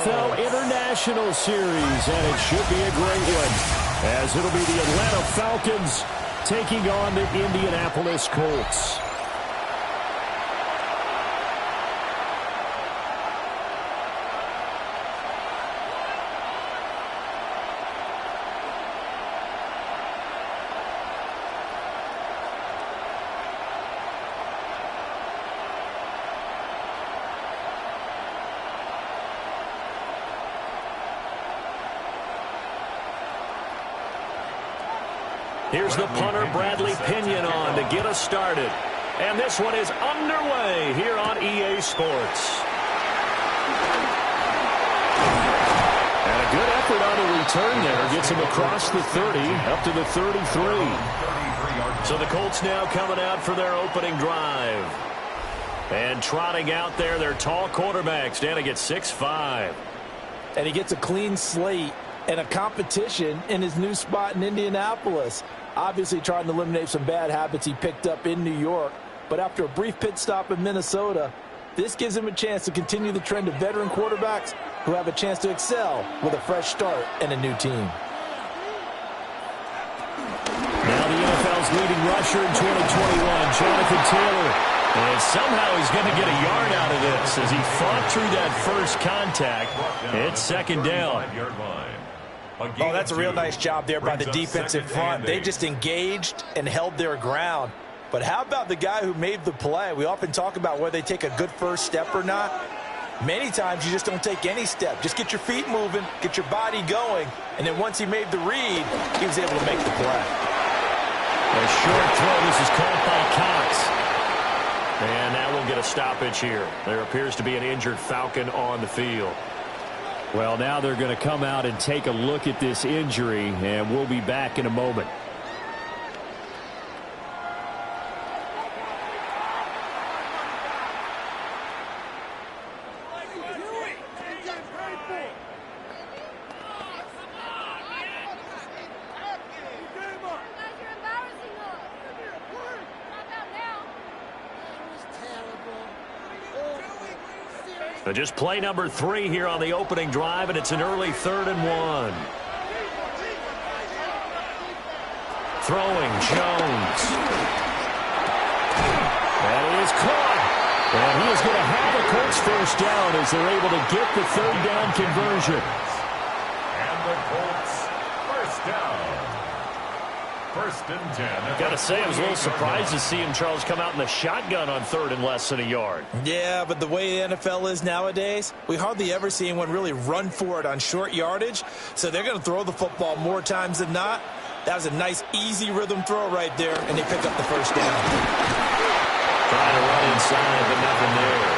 NFL International Series, and it should be a great one, as it'll be the Atlanta Falcons taking on the Indianapolis Colts. Here's the punter, Bradley Pinion, on to get us started. And this one is underway here on EA Sports. And a good effort on the return there. Gets him across the 30, up to the 33. So the Colts now coming out for their opening drive. And trotting out there, their tall quarterback, standing at 6'5". And he gets a clean slate and a competition in his new spot in Indianapolis. Obviously trying to eliminate some bad habits he picked up in New York. But after a brief pit stop in Minnesota, this gives him a chance to continue the trend of veteran quarterbacks who have a chance to excel with a fresh start and a new team. Now the NFL's leading rusher in 2021, Jonathan Taylor. And somehow he's going to get a yard out of this as he fought through that first contact. It's second down. Oh, that's a real nice job there by the defensive front. They just engaged and held their ground. But how about the guy who made the play? We often talk about whether they take a good first step or not. Many times you just don't take any step. Just get your feet moving, get your body going, and then once he made the read, he was able to make the play. A short throw. This is caught by Cox. And that will get a stoppage here. There appears to be an injured Falcon on the field. Well, now they're going to come out and take a look at this injury, and we'll be back in a moment. So just play number 3 here on the opening drive, and it's an early 3rd and 1. Throwing, Jones. That is caught. And he is going to have a Colts first down as they're able to get the 3rd down conversion. And the Colts first down. First and 10. Got to say, I was a little surprised to see him, Charles, come out in the shotgun on 3rd and less than a yard. Yeah, but the way the NFL is nowadays, we hardly ever see anyone really run for it on short yardage. So they're going to throw the football more times than not. That was a nice, easy rhythm throw right there, and they pick up the first down. Trying to run inside, but nothing there.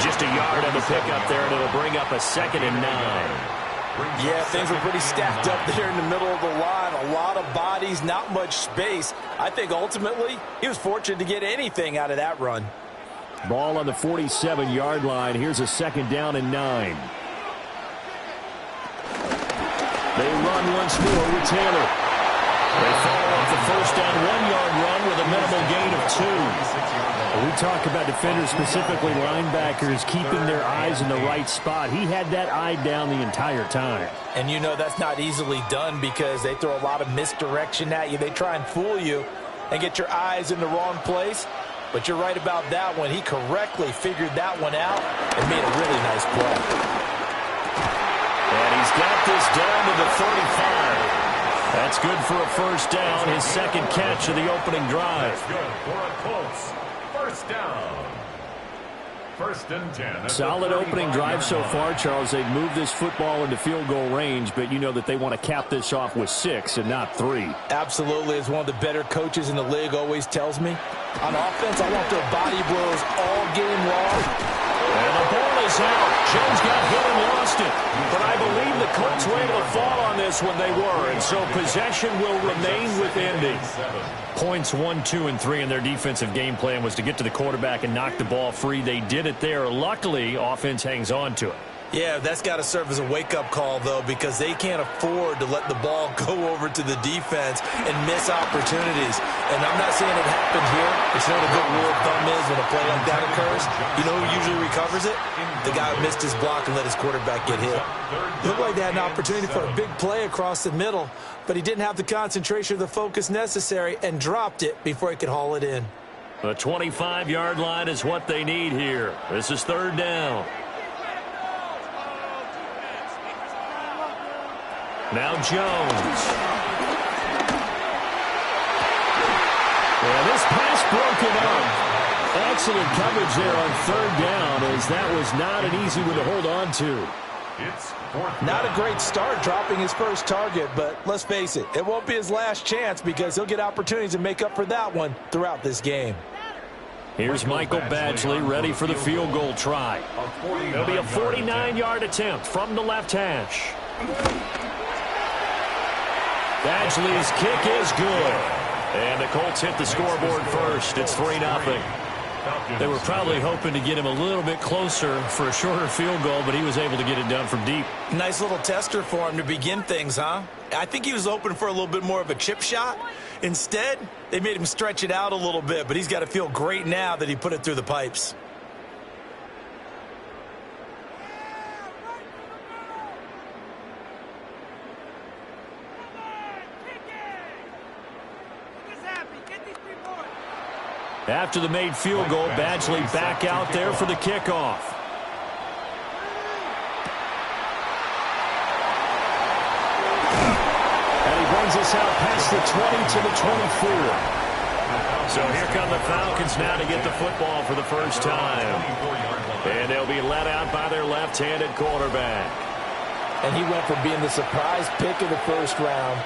Just a yard on the pickup there, and it'll bring up a 2nd and 9. Yeah, things were pretty stacked up there in the middle of the line. A lot of bodies, not much space. I think ultimately he was fortunate to get anything out of that run. Ball on the 47-yard line. Here's a 2nd down and 9. They run once more with Taylor. They follow up the first down 1-yard run with a minimal gain of 2. We talk about defenders, specifically linebackers, keeping their eyes in the right spot. He had that eye down the entire time. And you know that's not easily done because they throw a lot of misdirection at you. They try and fool you and get your eyes in the wrong place. But you're right about that one. He correctly figured that one out and made a really nice play. And he's got this down to the 35. That's good for a first down, his 2nd catch of the opening drive. That's good for a Colts first down. First and 10. Solid opening drive so far, Charles. They've moved this football into field goal range, but you know that they want to cap this off with 6 and not 3. Absolutely. As one of the better coaches in the league always tells me, on offense, I want their body blows all game long. And the ball is out. Jones got hit and lost it. But I believe the Colts were able to fall on this when they were. And so possession will remain with Indy. Points 1, 2, and 3 in their defensive game plan was to get to the quarterback and knock the ball free. They did it there. Luckily, offense hangs on to it. Yeah, that's got to serve as a wake-up call, though, because they can't afford to let the ball go over to the defense and miss opportunities. And I'm not saying it happened here. It's not a good rule of thumb is when a play like that occurs. You know who usually recovers it? The guy who missed his block and let his quarterback get hit. It looked like they had an opportunity for a big play across the middle, but he didn't have the concentration or the focus necessary and dropped it before he could haul it in. The 25-yard line is what they need here. This is third down. Now Jones. And this pass broken up. Excellent coverage there on third down, as that was not an easy one to hold on to. Not a great start dropping his first target, but let's face it, it won't be his last chance because he'll get opportunities to make up for that one throughout this game. Here's Michael Badgley ready for the field goal try. It'll be a 49-yard attempt from the left hash. Badgley's kick is good. And the Colts hit the scoreboard first. It's 3-0. They were probably hoping to get him a little bit closer for a shorter field goal, but he was able to get it done from deep. Nice little tester for him to begin things, huh? I think he was hoping for a little bit more of a chip shot. Instead, they made him stretch it out a little bit, but he's got to feel great now that he put it through the pipes. After the made field goal, Badgley back out there for the kickoff. And he brings us out past the 20 to the 24. So here come the Falcons now to get the football for the first time. And they'll be let out by their left-handed quarterback. And he went from being the surprise pick of the first round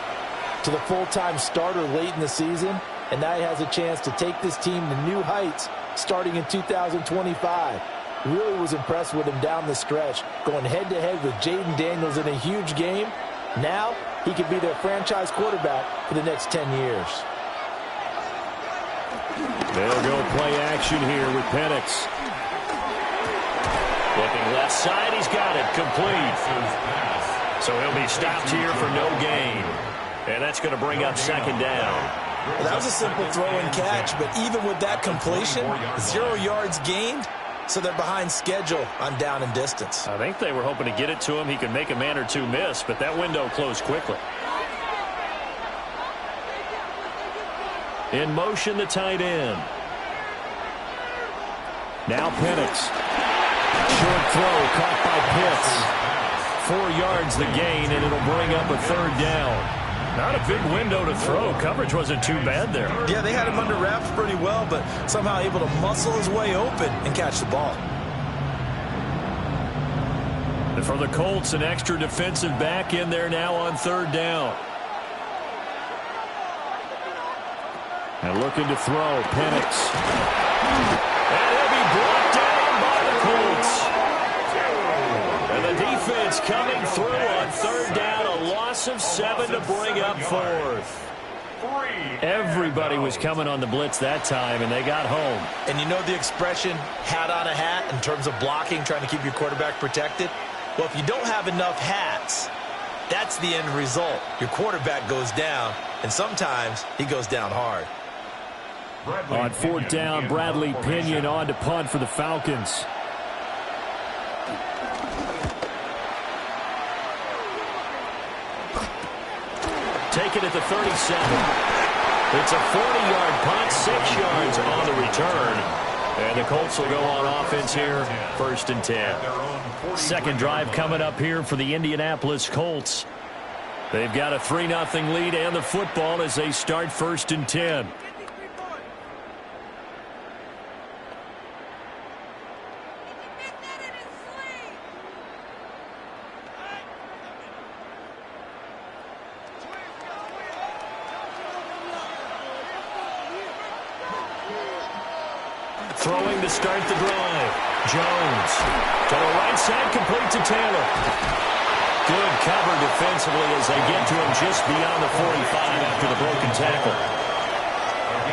to the full-time starter late in the season. And now he has a chance to take this team to new heights starting in 2025. Really was impressed with him down the stretch, going head-to-head with Jaden Daniels in a huge game. Now he could be their franchise quarterback for the next 10 years. They'll go play action here with Penix. Looking left side, he's got it, complete. So he'll be stopped here for no gain. And that's going to bring up second down. Well, that was a simple throw and catch, but even with that completion, 0 yards gained, so they're behind schedule on down and distance. I think they were hoping to get it to him. He could make a man or two miss, but that window closed quickly. In motion, the tight end. Now Penix. Short throw caught by Pitts. 4 yards the gain, and it'll bring up a third down. Not a big window to throw. Coverage wasn't too bad there. Yeah, they had him under wraps pretty well, but somehow able to muscle his way open and catch the ball. And for the Colts, an extra defensive back in there now on third down. And looking to throw, Penix. And he'll be brought down by the Colts. And the defense coming through on third down. A loss of 7 to bring up fourth. Everybody was coming on the blitz that time, and they got home. And you know the expression, hat on a hat, in terms of blocking, trying to keep your quarterback protected? Well, if you don't have enough hats, that's the end result. Your quarterback goes down, and sometimes he goes down hard. On fourth down, Bradley Pinion on to punt for the Falcons. Taken at the 37. It's a 40-yard punt, 6 yards on the return. And the Colts will go on offense here, 1st and 10. Second drive coming up here for the Indianapolis Colts. They've got a 3-0 lead and the football as they start 1st and 10. Throwing to start the drive. Jones to the right side, complete to Taylor. Good cover defensively as they get to him just beyond the 45 after the broken tackle.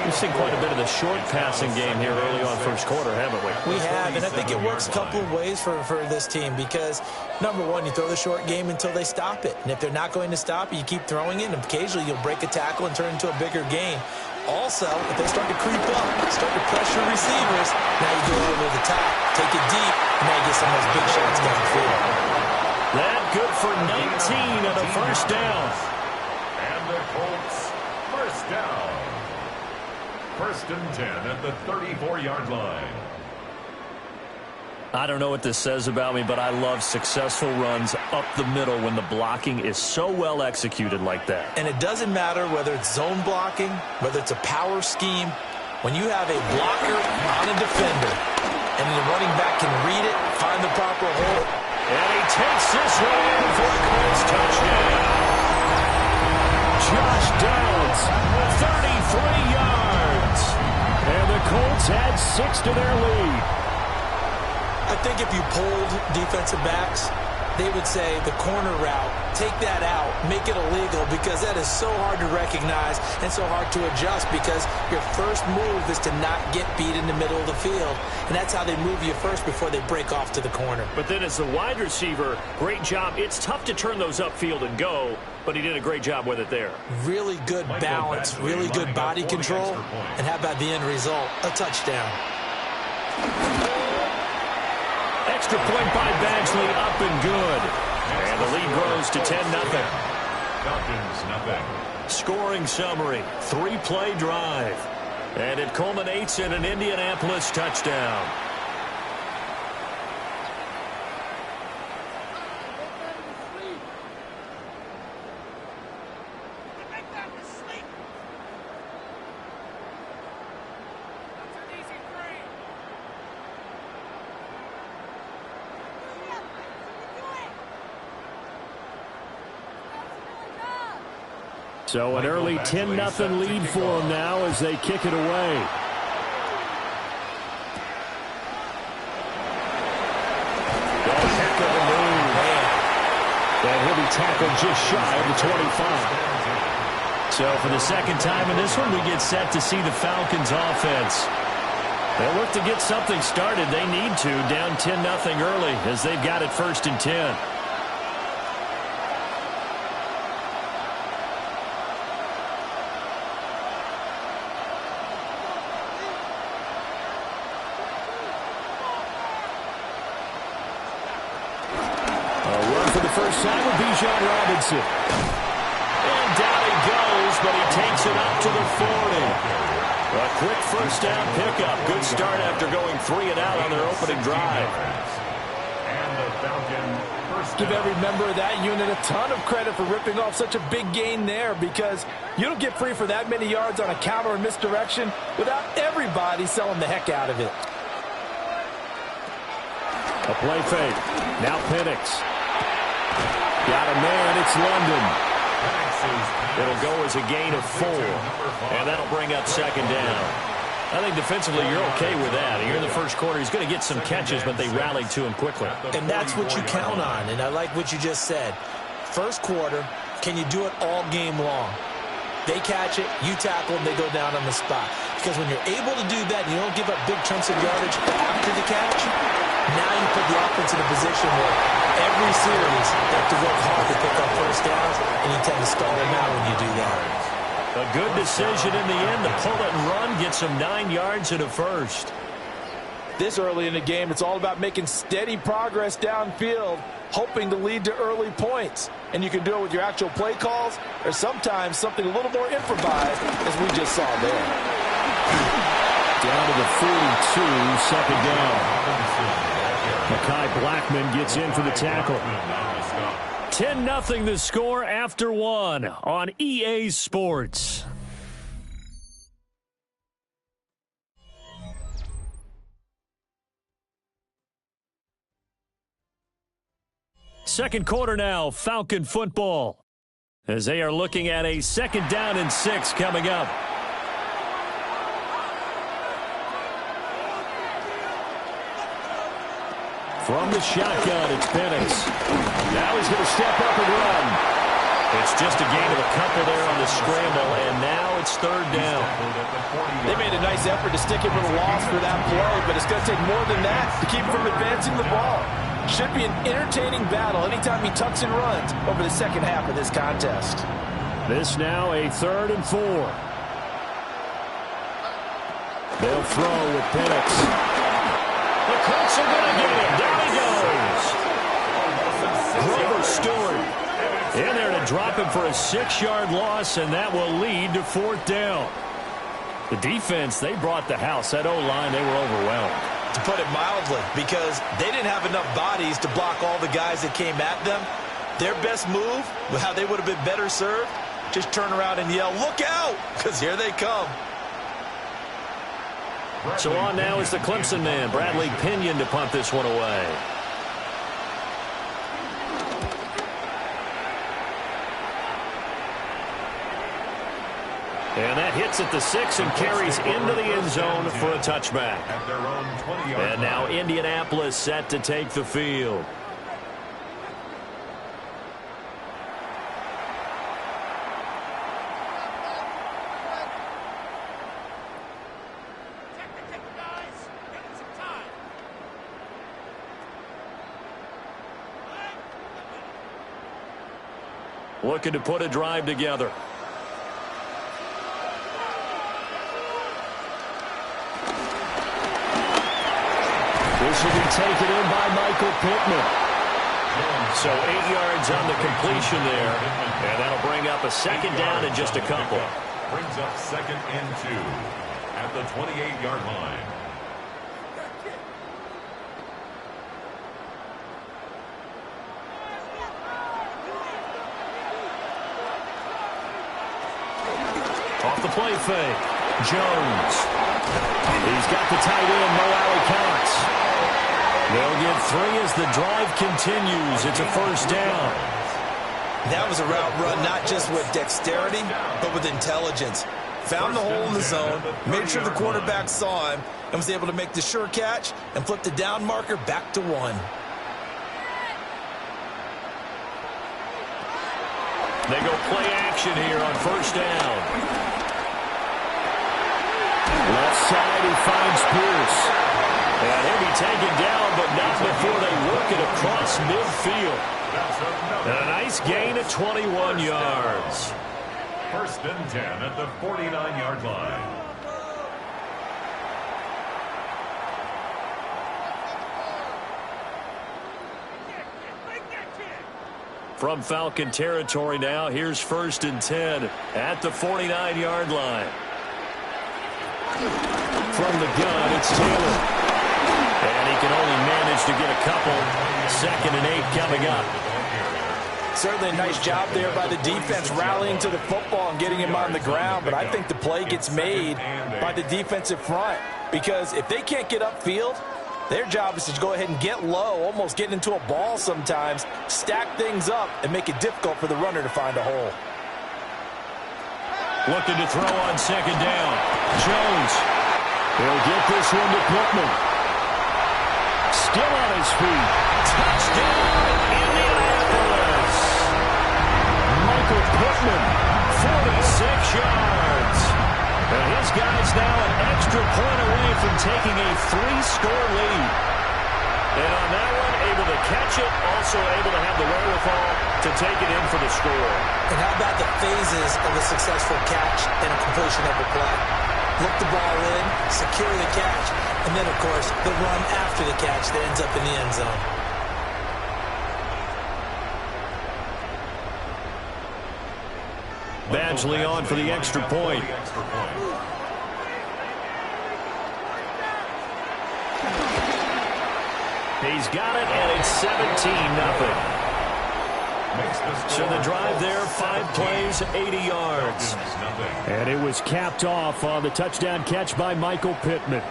We've seen quite a bit of the short passing game here early on first quarter, haven't we? We have, and I think it works a couple of ways for this team because, number one, you throw the short game until they stop it. And if they're not going to stop it, you keep throwing it, and occasionally you'll break a tackle and turn it into a bigger game. Also, if they start to creep up, start to pressure receivers, now you go over the top, take it deep, and now you get some of those big shots downfield. That good for 19 and a first down. And the Colts, first down. First and 10 at the 34-yard line. I don't know what this says about me, but I love successful runs up the middle when the blocking is so well executed like that. And it doesn't matter whether it's zone blocking, whether it's a power scheme. When you have a blocker on a defender and the running back can read it, find the proper hole. And he takes this one in for a Colts touchdown. Josh Downs, 33 yards. And the Colts add 6 to their lead. I think if you polled defensive backs, they would say the corner route, take that out, make it illegal, because that is so hard to recognize and so hard to adjust because your first move is to not get beat in the middle of the field. And that's how they move you first before they break off to the corner. But then as the wide receiver, great job. It's tough to turn those upfield and go, but he did a great job with it there. Really good balance, really good body control. And how about the end result? A touchdown. Extra point by Badgley, up and good. And the lead grows to 10-0. Falcons, nothing. Scoring summary, 3-play drive. And it culminates in an Indianapolis touchdown. So an early 10-0 lead for them now as they kick it away. Heck of a move. And he'll be tackled just shy of the 25. So for the second time in this one, we get set to see the Falcons offense. They'll look to get something started. They need to, down 10-0 early as they've got it 1st and 10. Robinson. And down he goes, but he takes it up to the 40. A quick first down pickup. Good start after going 3 and out on their opening drive. And the Falcon first Give down. every member of that unit a ton of credit for ripping off such a big gain there because you don't get free for that many yards on a counter or misdirection without everybody selling the heck out of it. A play fake. Now Penix. Got a man, it's London. It'll go as a gain of 4. And that'll bring up 2nd down. I think defensively you're okay with that. Here in the first quarter, he's going to get some catches, but they rallied to him quickly. And that's what you count on, and I like what you just said. First quarter, can you do it all game long? They catch it, you tackle, and they go down on the spot. Because when you're able to do that, you don't give up big chunks of yardage after the catch, now you put the offense in a position where every series you have to work hard to pick up first downs, and you tend to stall them out when you do that. A good decision in the end. The pull it and run gets him 9 yards and a first. This early in the game, it's all about making steady progress downfield, hoping to lead to early points. And you can do it with your actual play calls or sometimes something a little more improvised, as we just saw there. Down to the 42, 2nd down. Mekhi Blackman gets in for the tackle. 10-0 the score after 1 on EA Sports. Second quarter now, Falcon football, as they are looking at a 2nd down and 6 coming up. From the shotgun, it's Penix. Now he's going to step up and run. It's just a gain of a couple there on the scramble, and now it's third down. They made a nice effort to stick him with a loss for that play, but it's going to take more than that to keep him from advancing the ball. Should be an entertaining battle anytime he tucks and runs over the second half of this contest. This now a 3rd and 4. They'll throw with Penix. The Colts are going to get him. Down he goes. Grover Stewart in there to drop him for a 6-yard loss, and that will lead to 4th down. The defense, they brought the house. That O-line, they were overwhelmed. To put it mildly, because they didn't have enough bodies to block all the guys that came at them. Their best move, how they would have been better served, just turn around and yell, "Look out!" because here they come. So on now is the Clemson man, Bradley Pinion, to punt this one away. And that hits at the 6 and carries into the end zone for a touchback. And now Indianapolis set to take the field. Looking to put a drive together. This will be taken in by Michael Pittman. So 8 yards on the completion there. And that'll bring up a 2nd down in just a couple. Brings up 2nd and 2 at the 28-yard line. Off the play fake. Jones. He's got the tight end, Mo Alley-Cox. They'll get 3 as the drive continues. It's a 1st down. That was a route run not just with dexterity, but with intelligence. Found the hole in the zone, made sure the quarterback saw him, and was able to make the sure catch and flip the down marker back to 1. They go play action here on 1st down. Left side, he finds Pierce. And he'll be taken down, but not before they work it across midfield. And a nice gain of 21 yards. 1st and 10 at the 49-yard line. From Falcon territory now, here's 1st and 10 at the 49-yard line. From the gun, it's Taylor. And he can only manage to get a couple. 2nd and 8 coming up. Certainly a nice job there by the defense rallying to the football and getting him on the ground, but I think the play gets made by the defensive front, because if they can't get upfield, their job is to go ahead and get low, almost get into a ball sometimes, stack things up, and make it difficult for the runner to find a hole. Looking to throw on 2nd down. Jones. He'll get this one to Pittman. Still on his feet. Touchdown, Indianapolis. Michael Pittman, 46 yards. And his guy's now an extra point away from taking a 3-score lead. And on that one, able to catch it, also able to have the wherewithal to take it in for the score. And how about the phases of a successful catch and a completion of a play? Look the ball in, secure the catch, and then, of course, the run after the catch that ends up in the end zone. Badgley on for the extra point. He's got it, and it's 17-0. So the drive there, 5 plays, 80 yards. And it was capped off on the touchdown catch by Michael Pittman.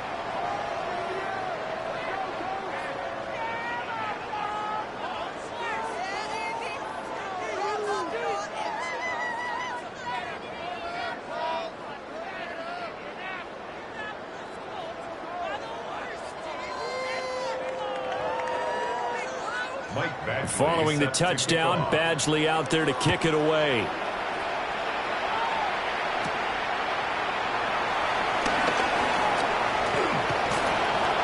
Following the touchdown, Badgley out there to kick it away.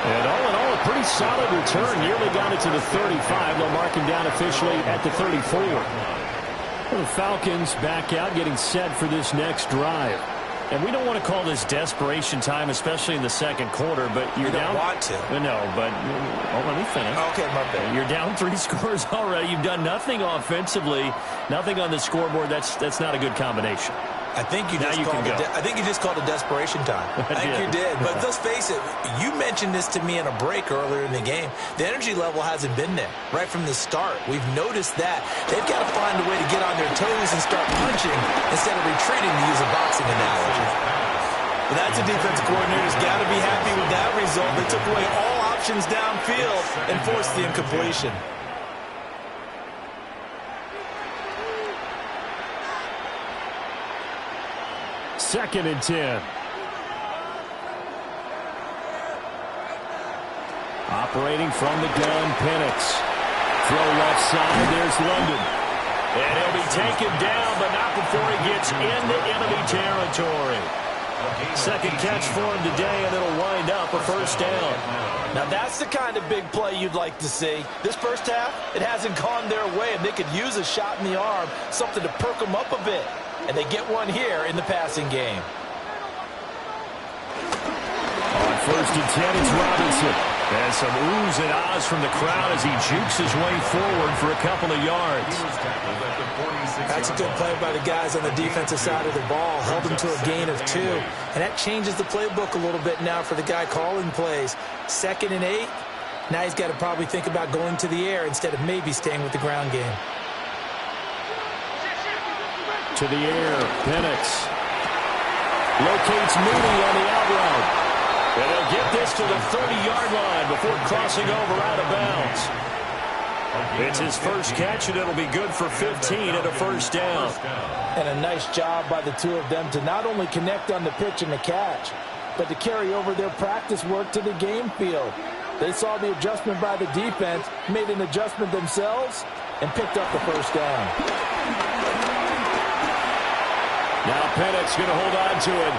And all in all, a pretty solid return. Nearly got it to the 35. They'll mark him down officially at the 34. Well, the Falcons back out, getting set for this next drive. And we don't want to call this desperation time, especially in the second quarter, but you're down. You don't want to. No, but let me finish. Okay, my bad. You're down 3 scores already. You've done nothing offensively, nothing on the scoreboard. That's not a good combination. I think you just called it desperation time. I think you did. But let's face it, you mentioned this to me in a break earlier in the game. The energy level hasn't been there right from the start. We've noticed that. They've got to find a way to get on their toes and start punching instead of retreating, to use a boxing analogy. But that's a defensive coordinator's got to be happy with that result. They took away all options downfield and forced the incompletion. Second and 10. Operating from the gun, Penix. Throw left side, there's London. And he'll be taken down, but not before he gets into enemy territory. Second catch for him today, and it'll wind up a first down. Now that's the kind of big play you'd like to see. This first half, it hasn't gone their way, and they could use a shot in the arm, something to perk them up a bit. And they get one here in the passing game. On first and 10, it's Robinson. And some oohs and ahs from the crowd as he jukes his way forward for a couple of yards. That's a good play by the guys on the defensive side of the ball. Held him to a gain of 2. And that changes the playbook a little bit now for the guy calling plays. 2nd and 8. Now he's got to probably think about going to the air instead of maybe staying with the ground game. To the air, Penix locates Mooney on the out route. And he'll get this to the 30-yard line before crossing over out of bounds. It's his first catch, and it'll be good for 15 and a first down. And a nice job by the two of them to not only connect on the pitch and the catch, but to carry over their practice work to the game field. They saw the adjustment by the defense, made an adjustment themselves, and picked up the first down. Now Penix going to hold on to it.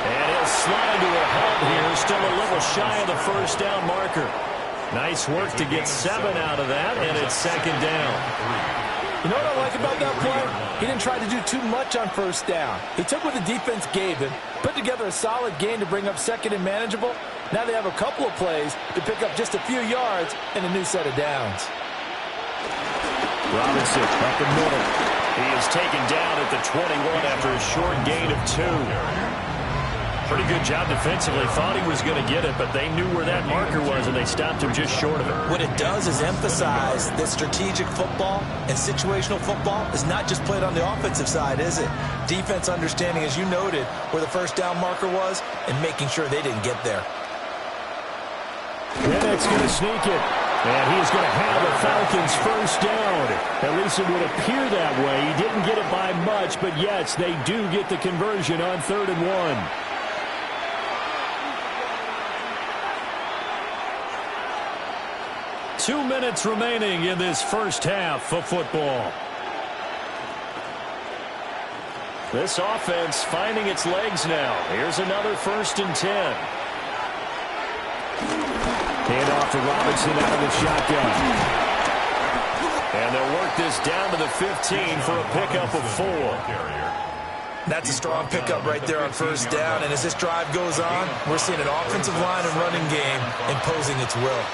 And he'll slide to a halt here. Still a little shy of the first down marker. Nice work to get 7 out of that, and it's second down. You know what I like about that play? He didn't try to do too much on first down. He took what the defense gave him, put together a solid gain to bring up second and manageable. Now they have a couple of plays to pick up just a few yards and a new set of downs. Robinson up the middle. He is taken down at the 21 after a short gain of 2. Pretty good job defensively. Thought he was going to get it, but they knew where that marker was, and they stopped him just short of it. What it does is emphasize that strategic football and situational football is not just played on the offensive side, is it? Defense understanding, as you noted, where the first down marker was and making sure they didn't get there. Penix going to sneak it. And he's going to have the Falcons first down. At least it would appear that way. He didn't get it by much, but yes, they do get the conversion on 3rd and 1. Two minutes remaining in this first half of football. This offense finding its legs now. Here's another 1st and 10. Hand off to Robinson out of the shotgun. And they'll work this down to the 15 for a pickup of 4. That's a strong pickup right there on first down. And as this drive goes on, we're seeing an offensive line and running game imposing its will.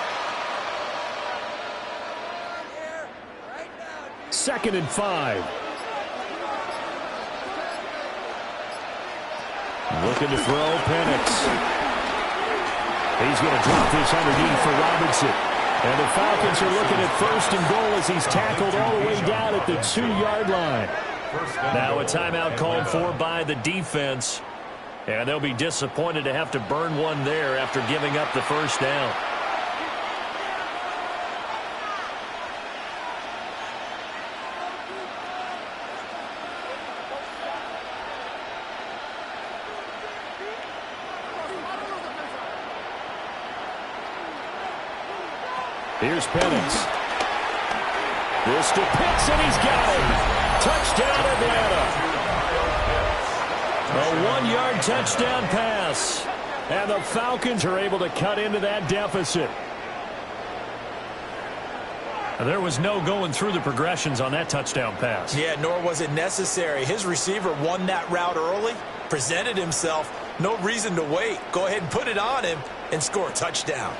2nd and 5. Looking to throw, Penix. He's going to drop this underneath for Robinson. And the Falcons are looking at 1st and goal as he's tackled all the way down at the 2-yard line. Now a timeout called for by the defense. And they'll be disappointed to have to burn one there after giving up the first down. Here's Penix. This to Pitts, and he's got it. Touchdown, Atlanta. A 1-yard touchdown pass. And the Falcons are able to cut into that deficit. There was no going through the progressions on that touchdown pass. Yeah, nor was it necessary. His receiver won that route early, presented himself. No reason to wait. Go ahead and put it on him and score a touchdown.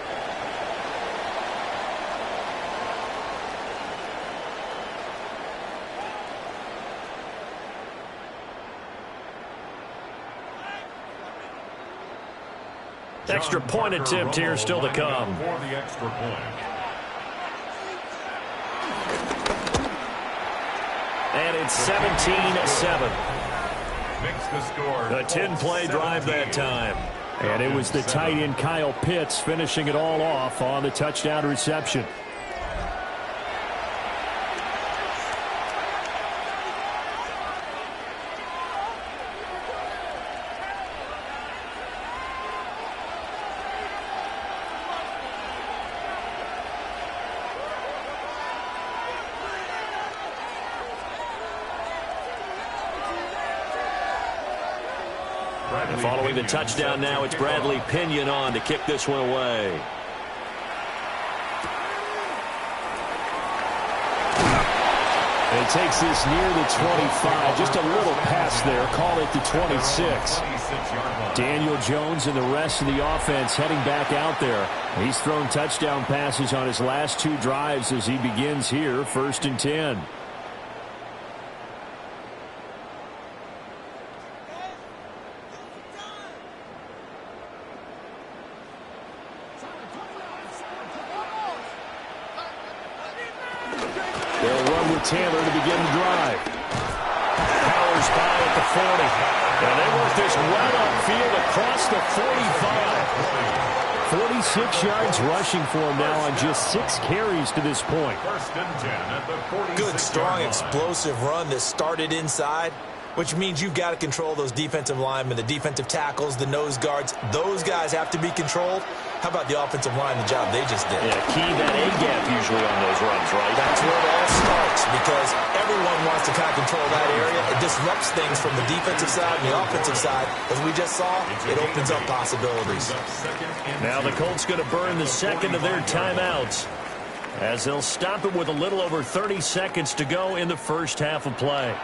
Extra point attempt here still to come. For the extra point. And it's 17-7. Makes the score. A 10-play drive that time. And it was the tight end Kyle Pitts finishing it all off on the touchdown reception. Following the touchdown now, it's Bradley Pinion on to kick this one away. And it takes this near the 25. Just a little pass there. Call it the 26. Daniel Jones and the rest of the offense heading back out there. He's thrown touchdown passes on his last 2 drives as he begins here, 1st and 10. Taylor to begin the drive. Powers by at the 40. And they work this right upfield across the 45. 46 yards rushing for him now on just 6 carries to this point. 1st and 10 at the 46. Good, strong, explosive run that started inside, which means you've got to control those defensive linemen, the defensive tackles, the nose guards. Those guys have to be controlled. How about the offensive line, the job they just did? Yeah, key that A-gap usually on those runs, right? That's where it all starts because everyone wants to kind of control that area. It disrupts things from the defensive side and the offensive side. As we just saw, it opens up possibilities. Now the Colts going to burn the second of their timeouts as they'll stop it with a little over 30 seconds to go in the first half of play.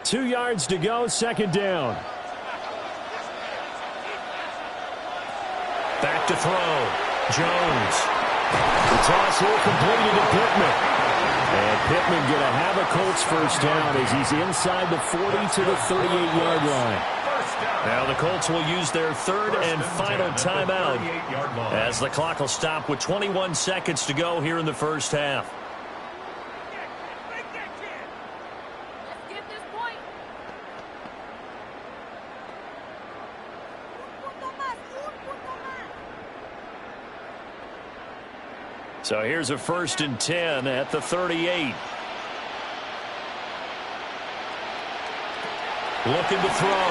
Two yards to go, 2nd down. Back to throw. Jones. The toss here completed to Pittman. And Pittman going to have a Colts first down as he's inside the 40 to the 38-yard line. Now the Colts will use their 3rd and final timeout as the clock will stop with 21 seconds to go here in the first half. So here's a 1st and 10 at the 38. Looking to throw.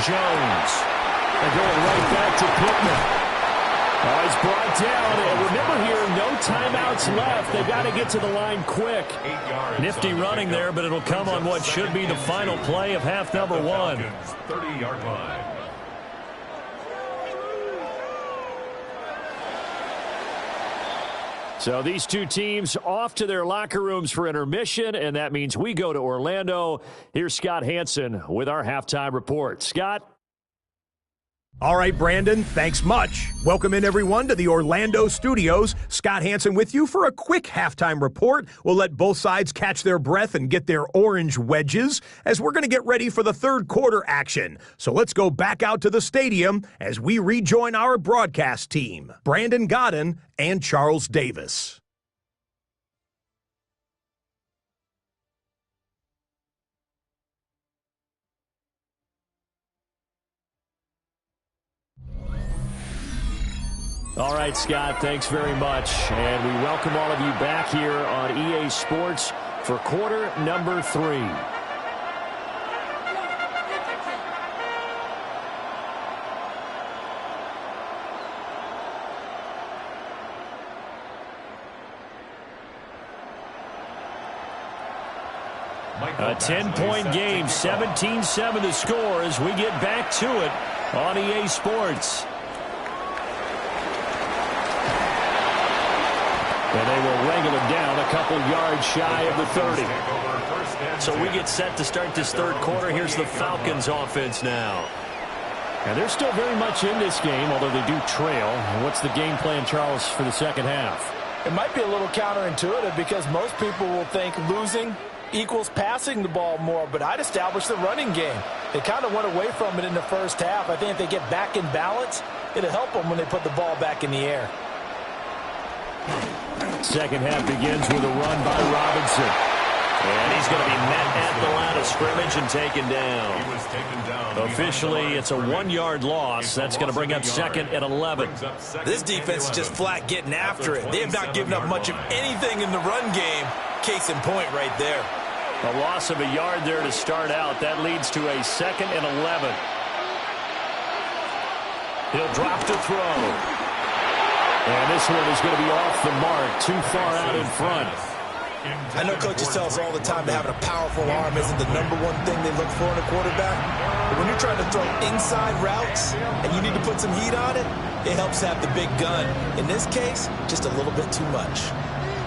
Jones. They're going right back to Pittman. Oh, he's brought down. And remember here, no timeouts left. They've got to get to the line quick. Nifty running there, but it'll come on what should be the final play of half number 1. 30-yard line. So these two teams off to their locker rooms for intermission, and that means we go to Orlando. Here's Scott Hansen with our halftime report. Scott? All right, Brandon, thanks much. Welcome in, everyone, to the Orlando studios. Scott Hansen with you for a quick halftime report. We'll let both sides catch their breath and get their orange wedges as we're going to get ready for the 3rd quarter action. So let's go back out to the stadium as we rejoin our broadcast team, Brandon Godden and Charles Davis. All right, Scott, thanks very much. And we welcome all of you back here on EA Sports for quarter number 3. A 10-point game, 17-7 the score as we get back to it on EA Sports. And they will wrangle it down a couple yards shy of the 30. So we get set to start this third quarter. Here's the Falcons offense now. And they're still very much in this game, although they do trail. What's the game plan, Charles, for the second half? It might be a little counterintuitive because most people will think losing equals passing the ball more, but I'd establish the running game. They kind of went away from it in the first half. I think if they get back in balance, it'll help them when they put the ball back in the air. Second half begins with a run by Robinson. And he's going to be met at the line of scrimmage and taken down. Officially, it's a 1-yard loss. That's going to bring up second and 11. This defense is just flat getting after it. They have not given up much of anything in the run game. Case in point right there. A loss of a yard there to start out. That leads to a second and 11. He'll drop to throw. And this one is going to be off the mark, too far out in front. I know coaches tell us all the time that having a powerful arm isn't the #1 thing they look for in a quarterback. But when you're trying to throw inside routes and you need to put some heat on it, it helps have the big gun. In this case, just a little bit too much.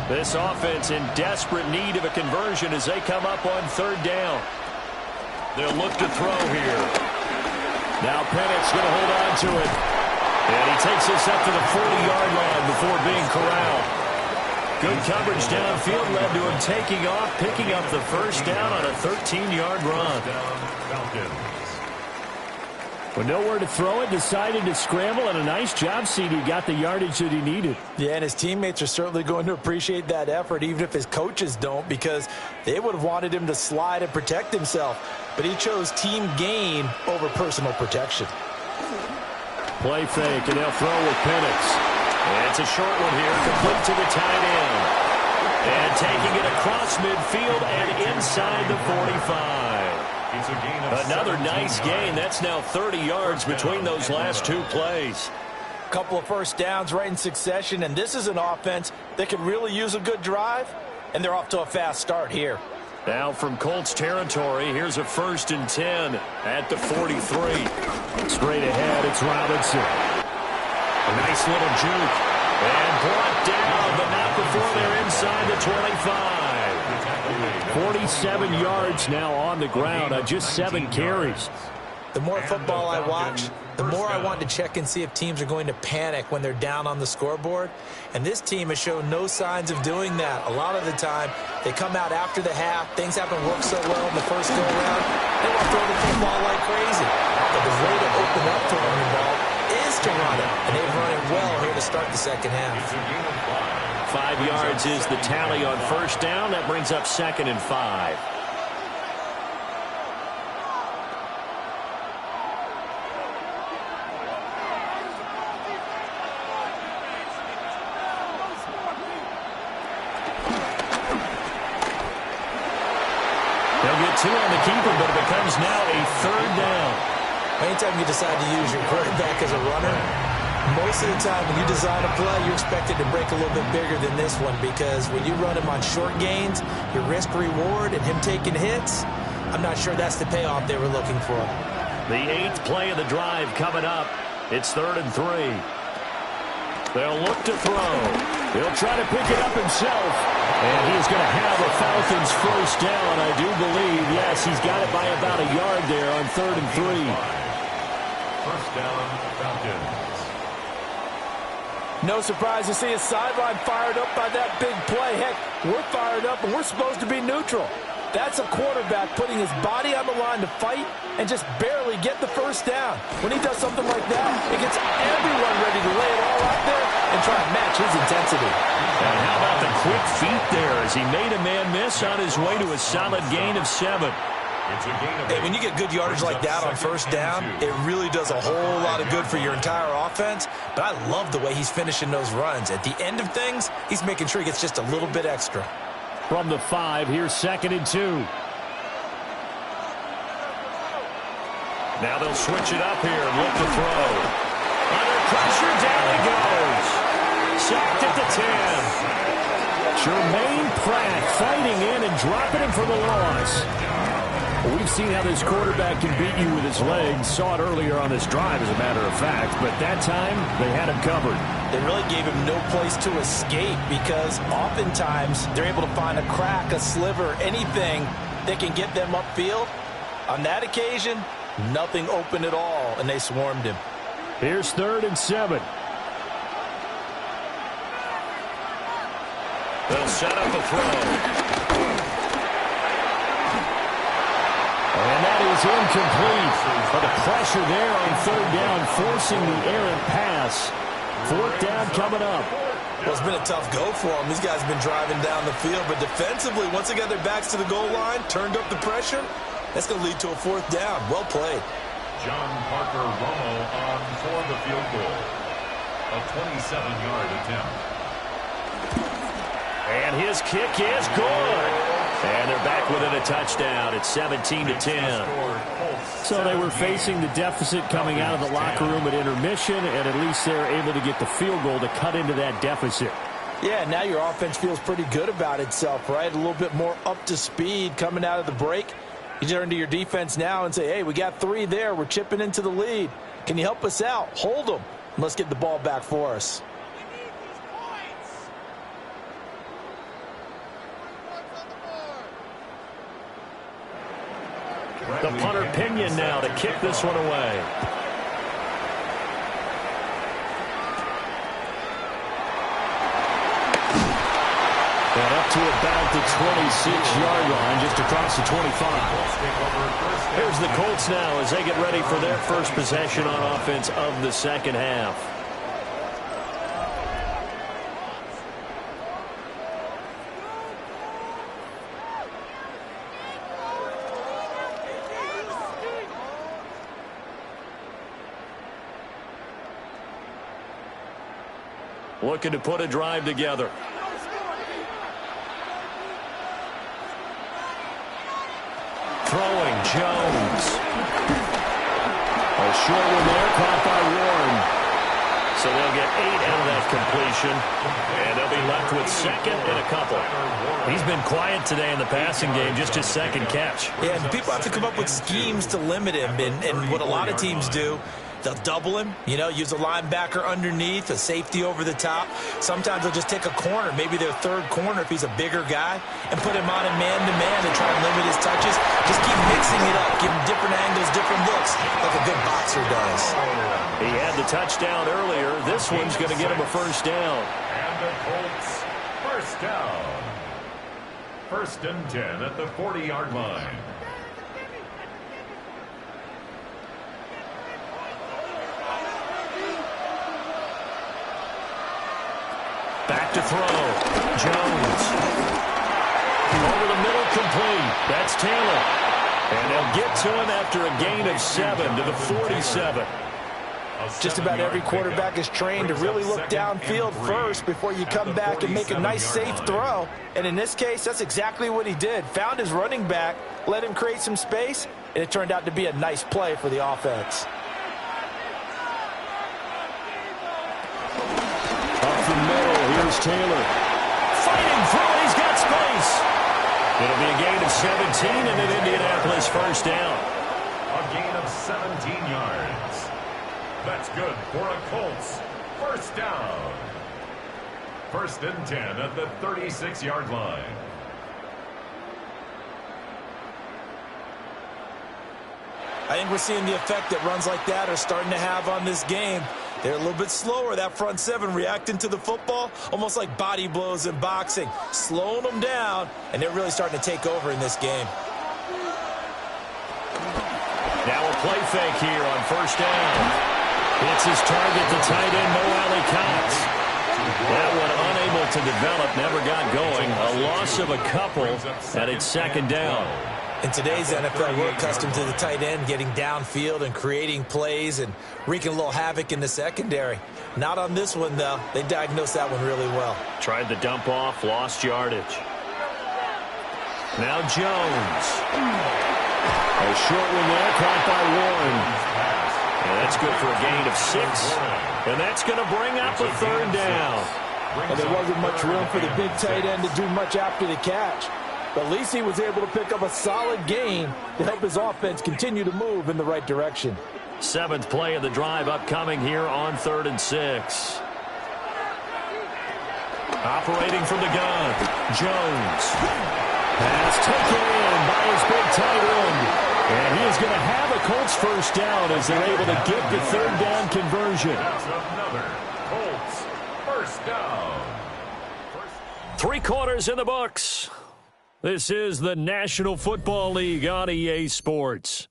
This offense in desperate need of a conversion as they come up on third down. They'll look to throw here. Now Pennett's going to hold on to it. And he takes this up to the 40-yard line before being corralled. Good coverage downfield led to him taking off, picking up the first down on a 13-yard run. With nowhere to throw it, decided to scramble, and a nice job, CD. Got the yardage that he needed. Yeah, and his teammates are certainly going to appreciate that effort, even if his coaches don't, because they would have wanted him to slide and protect himself. But he chose team gain over personal protection. Play fake, and they'll throw with Penix. And it's a short one here, complete to the tight end. And taking it across midfield and inside the 45. Another nice gain. That's now 30 yards between those last two plays. Couple of first downs right in succession, and this is an offense that could really use a good drive, and they're off to a fast start here. Now from Colts territory, here's a 1st and 10 at the 43. Straight ahead, it's Robinson. A nice little juke. And brought down, but not before they're inside the 25. 47 yards now on the ground on just 7 carries. The more football I watch, the more I want to check and see if teams are going to panic when they're down on the scoreboard. And this team has shown no signs of doing that. A lot of the time, they come out after the half. Things haven't worked so well in the first go-around. They want to throw the football like crazy. But the way to open up throwing the ball is to run it. And they've run it well here to start the second half. 5 yards is the tally on first down. That brings up 2nd and 5. They'll get 2 on the keeper, but it becomes now a 3rd down. Anytime you decide to use your quarterback as a runner, most of the time when you design a play, you're expected to break a little bit bigger than this one, because when you run him on short gains, your risk-reward and him taking hits, I'm not sure that's the payoff they were looking for. The 8th play of the drive coming up. It's 3rd and 3. They'll look to throw. He'll try to pick it up himself. And he's going to have a Falcons first down, I do believe. Yes, he's got it by about a yard there on 3rd and 3. First down, Falcons. No surprise to see a sideline fired up by that big play. Heck, we're fired up, and we're supposed to be neutral. That's a quarterback putting his body on the line to fight and just barely get the first down. When he does something like that, it gets everyone ready to lay it all out there and try to match his intensity. And how about the quick feet there as he made a man miss on his way to a solid gain of 7. Hey, when you get good yardage like that on first down, it really does a whole lot of good for your entire offense. But I love the way he's finishing those runs. At the end of things, he's making sure he gets just a little bit extra. From the 5, here's 2nd and 2. Now they'll switch it up here and look to throw. Under pressure, down he goes. Sacked at the 10. Jermaine Pratt fighting in and dropping him for the loss. Well, we've seen how this quarterback can beat you with his legs. Saw it earlier on this drive, as a matter of fact. But that time, they had him covered. They really gave him no place to escape because oftentimes they're able to find a crack, a sliver, anything that can get them upfield. On that occasion, nothing open at all, and they swarmed him. Here's 3rd and 7. They'll set up a throw. And that is incomplete. But the pressure there on 3rd down, forcing the errant pass. 4th down coming up. Well, it's been a tough go for them. These guys have been driving down the field. But defensively, once they got their backs to the goal line, turned up the pressure, that's going to lead to a 4th down. Well played. John Parker Romo on for the field goal. A 27-yard attempt. And his kick is good. And they're back within a touchdown. It's 17-10. So they were facing the deficit coming out of the locker room at intermission, and at least they're able to get the field goal to cut into that deficit. Yeah, now your offense feels pretty good about itself, right? A little bit more up to speed coming out of the break. You turn to your defense now and say, hey, we got 3 there. We're chipping into the lead. Can you help us out? Hold them. Let's get the ball back for us. The punter Pinion now to kick this one away. And up to about the 26-yard line, just across the 25. Here's the Colts now as they get ready for their first possession on offense of the second half. Looking to put a drive together. Throwing, Jones. A short one there, caught by Warren. So they'll get 8 out of that completion. And they'll be left with 2nd and a couple. He's been quiet today in the passing game, just his 2nd catch. Yeah, and people have to come up with schemes to limit him. And what a lot of teams do, they'll double him, use a linebacker underneath, a safety over the top. Sometimes they'll just take a corner, maybe their 3rd corner if he's a bigger guy, and put him on a man-to-man and try and limit his touches. Just keep mixing it up, give him different angles, different looks, like a good boxer does. He had the touchdown earlier. This one's going to get him a 1st down. And the Colts, 1st down. 1st and 10 at the 40-yard line. Back to throw. Jones. Over the middle, complete. That's Taylor. And they'll get to him after a gain of 7 to the 47. Just about every quarterback is trained to really look downfield first before you come back and make a nice, safe throw. And in this case, that's exactly what he did. Found his running back, let him create some space, and it turned out to be a nice play for the offense. Up the middle, here's Taylor. Fighting through, he's got space. It'll be a gain of 17 and an Indianapolis 1st down. A gain of 17 yards. That's good for a Colts 1st down. 1st and 10 at the 36-yard line. I think we're seeing the effect that runs like that are starting to have on this game. They're a little bit slower, that front 7, reacting to the football, almost like body blows in boxing, slowing them down, and they're really starting to take over in this game. Now a play fake here on 1st down. It's his target, the tight end, Mo Alley Cox. That one unable to develop, never got going. A loss of a couple, and it's 2nd down. In today's NFL, we're accustomed to the tight end getting downfield and creating plays and wreaking a little havoc in the secondary. Not on this one, though. They diagnosed that one really well. Tried the dump off, lost yardage. Now Jones. A short one there, caught by Warren. And that's good for a gain of 6. And that's going to bring up a 3rd down. and there wasn't much room for the big tight end to do much after the catch. But at least he was able to pick up a solid gain to help his offense continue to move in the right direction. 7th play of the drive upcoming here on 3rd and 6. Operating from the gun, Jones. Pass taken in by his big tight end. And he is going to have a Colts first down as they're able to get the 3rd down conversion. That's another Colts first down. 3 quarters in the books. This is the National Football League on EA Sports.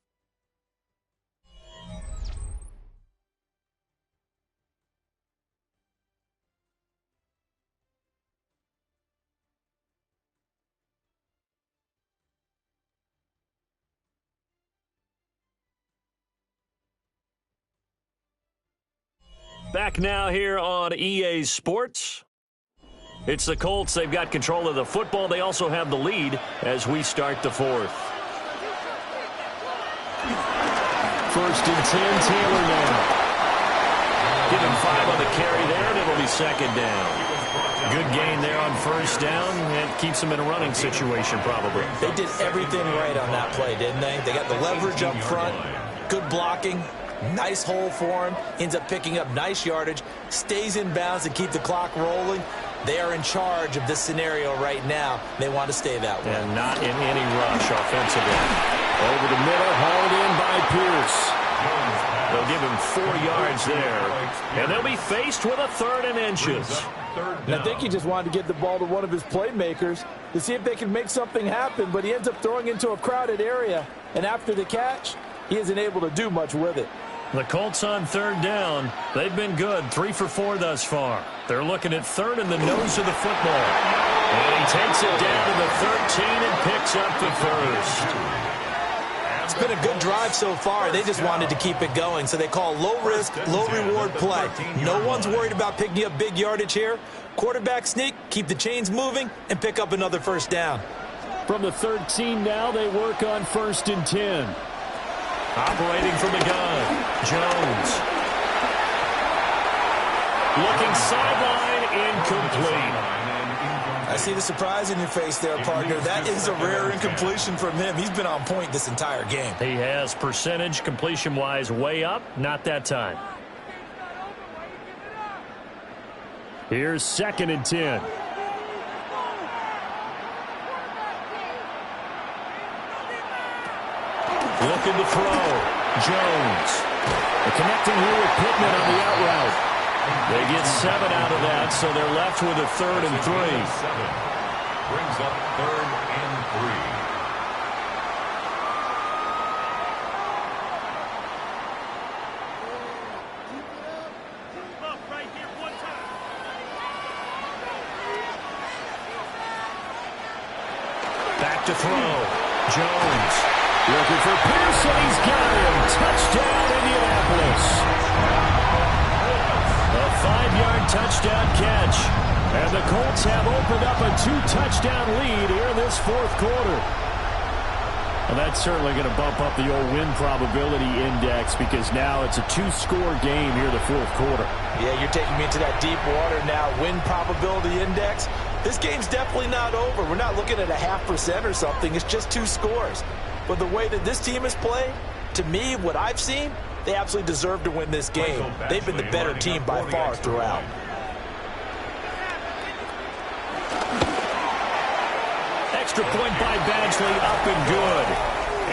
Back now here on EA Sports. It's the Colts. They've got control of the football. They also have the lead as we start the 4th. 1st and 10, Taylor now. Give him 5 on the carry there, and it'll be 2nd down. Good gain there on 1st down, and keeps them in a running situation probably. They did everything right on that play, didn't they? They got the leverage up front, good blocking, nice hole for him, ends up picking up nice yardage, stays in bounds to keep the clock rolling. They are in charge of this scenario right now. They want to stay that way. And not in any rush offensively. Over the middle, hauled in by Pierce. They'll give him 4 yards there. And they'll be faced with a 3rd and inches. And I think he just wanted to get the ball to one of his playmakers to see if they can make something happen, but he ends up throwing into a crowded area. And after the catch, he isn't able to do much with it. The Colts on 3rd down. They've been good, 3 for 4 thus far. They're looking at 3rd in the nose of the football. And he takes it down to the 13 and picks up the 1st. It's been a good drive so far. They just wanted to keep it going, so they call low-risk, low-reward play. No one's worried about picking up big yardage here. Quarterback sneak, keep the chains moving, and pick up another 1st down. From the 13 now, they work on 1st and 10. Operating from the gun, Jones. Looking sideline, incomplete. I see the surprise in your face there, partner. That is a rare incompletion from him. He's been on point this entire game. He has percentage completion-wise way up, not that time. Here's 2nd and 10. Looking to throw. Jones. Connecting here with Pittman on the out route. They get 7 out of that, so they're left with a 3rd and 3. Brings up 3rd and 3. Back to throw. Jones. Looking for Pierce, and he's got him. Touchdown, Indianapolis. A 5-yard touchdown catch. And the Colts have opened up a 2-touchdown lead here in this 4th quarter. Well, that's certainly going to bump up the old win probability index because now it's a 2-score game here in the 4th quarter. Yeah, you're taking me into that deep water now. Win probability index. This game's definitely not over. We're not looking at a 0.5% or something. It's just 2 scores. But the way that this team has played, to me, what I've seen, they absolutely deserve to win this game. They've been the better team by far throughout. Extra point by Badgley, up and good.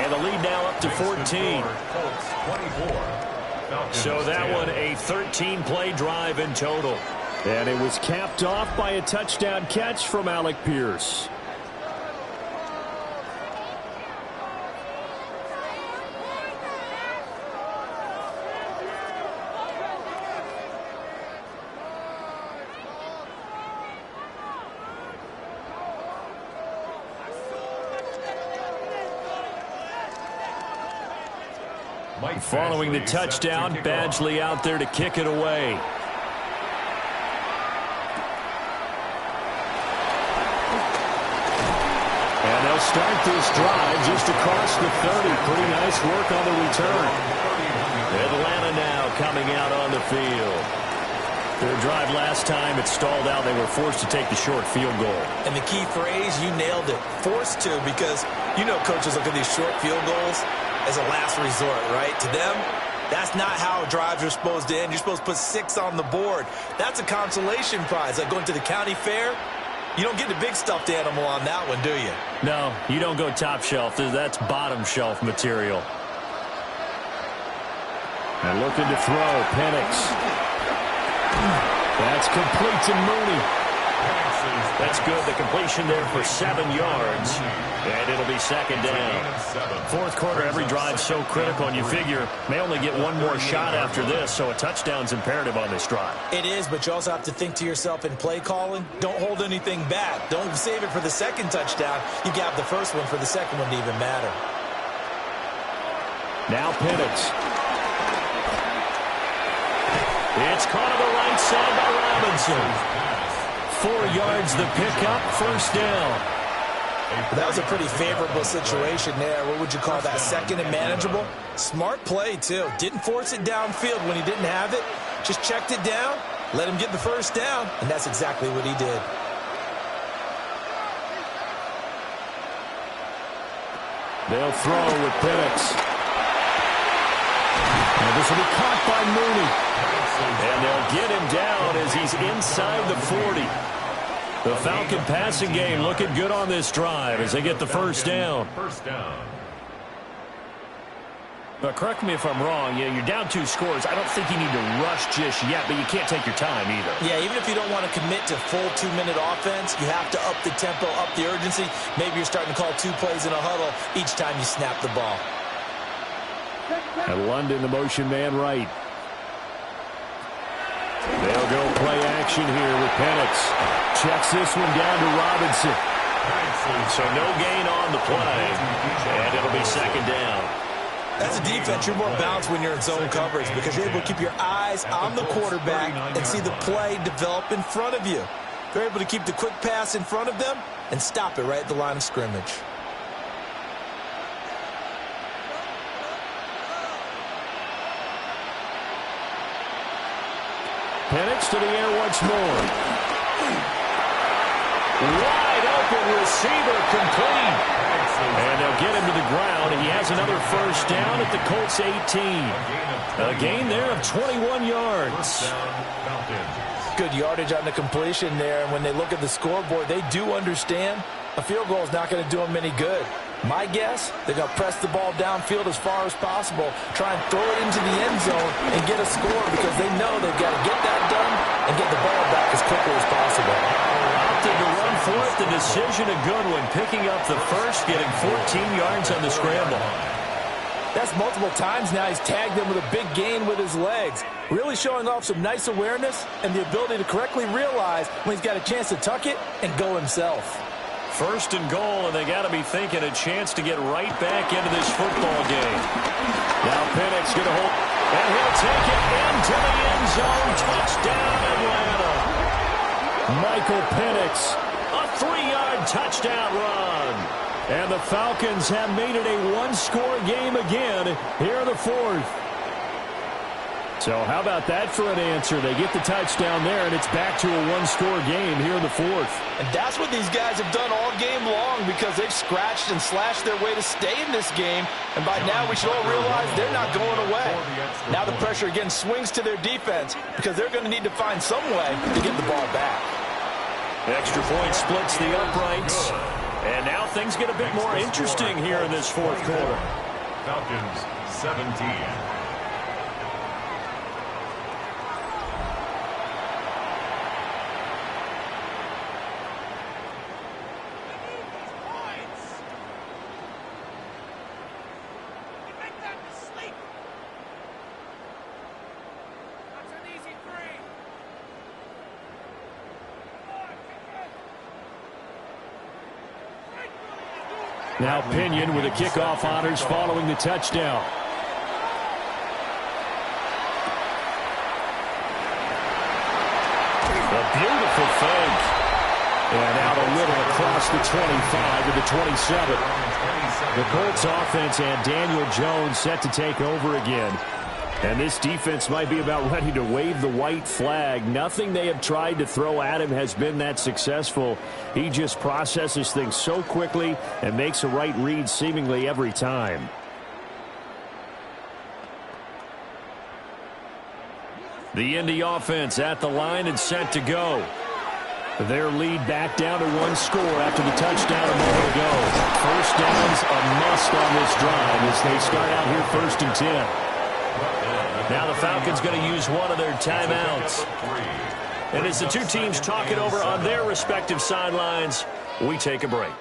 And the lead now up to 14. So that one a 13-play drive in total. And it was capped off by a touchdown catch from Alec Pierce. Following the touchdown, Badgley out there to kick it away. And they'll start this drive just across the 30. Pretty nice work on the return. Atlanta now coming out on the field. Their drive last time, it stalled out. They were forced to take the short field goal. And the key phrase, you nailed it, forced to, because you know coaches look at these short field goals as a last resort, right? To them, that's not how drives are supposed to end. You're supposed to put 6 on the board. That's a consolation prize. Like going to the county fair, you don't get the big stuffed animal on that one, do you? No, you don't go top shelf. That's bottom shelf material. And looking to throw, Penix. That's complete to Mooney. That's good. The completion there for 7 yards. And it'll be second down. Fourth quarter, every drive so critical, and you figure may only get one more shot after this, so a touchdown's imperative on this drive. It is, but you also have to think to yourself in play calling, don't hold anything back. Don't save it for the second touchdown. You got the first one for the second one to even matter. Now Penix. It's caught on the right side by Robinson. 4 yards the pickup, first down. That was a pretty favorable situation there. What would you call that? Second and manageable? Smart play, too. Didn't force it downfield when he didn't have it. Just checked it down, let him get the first down, and that's exactly what he did. They'll throw with Penix. And this will be caught by Mooney. And they'll get him down as he's inside the 40. The Falcon passing game looking good on this drive as they get the first down. But correct me if I'm wrong, you're down 2 scores. I don't think you need to rush just yet, but you can't take your time either. Yeah, even if you don't want to commit to full 2-minute offense, you have to up the tempo, up the urgency. Maybe you're starting to call 2 plays in a huddle each time you snap the ball. And London, the motion man right. They'll go play action here with Penix. Checks this one down to Robinson. So no gain on the play. And it'll be second down. As a defense, you're more balanced when you're in zone coverage because you're able to keep your eyes on the quarterback and see the play develop in front of you. They're able to keep the quick pass in front of them and stop it right at the line of scrimmage. Penix to the air once more. Wide open receiver complete. And they'll get him to the ground. He has another first down at the Colts 18. A gain there of 21 yards. Good yardage on the completion there. And when they look at the scoreboard, they do understand a field goal is not going to do them any good. My guess, they're going to press the ball downfield as far as possible, try and throw it into the end zone and get a score because they know they've got to get that done and get the ball back as quickly as possible. Opted to run for it. The decision a good one, picking up the first, getting 14 yards on the scramble. That's multiple times now. He's tagged them with a big gain with his legs, really showing off some nice awareness and the ability to correctly realize when he's got a chance to tuck it and go himself. First and goal, and they got to be thinking a chance to get right back into this football game. Now Penix going to hold, and he'll take it into the end zone. Touchdown, Atlanta. Michael Penix, a 3-yard touchdown run. And the Falcons have made it a one-score game again here in the fourth. So how about that for an answer? They get the touchdown there, and it's back to a one-score game here in the fourth. And that's what these guys have done all game long because they've scratched and slashed their way to stay in this game. And by now we should all realize they're not going away. Now the pressure again swings to their defense because they're going to need to find some way to get the ball back. Extra point splits the uprights. And now things get a bit more interesting here in this fourth quarter. Falcons 17. Now Pinion with the kickoff honors following the touchdown. A beautiful fake. And out a little across the 25 to the 27. The Colts offense and Daniel Jones set to take over again. And this defense might be about ready to wave the white flag. Nothing they have tried to throw at him has been that successful. He just processes things so quickly and makes a right read seemingly every time. The Indy offense at the line and set to go. Their lead back down to one score after the touchdown a moment ago. First down's a must on this drive as they start out here 1st and 10. Now the Falcons going to use one of their timeouts. And as the two teams talk it over on their respective sidelines, we take a break.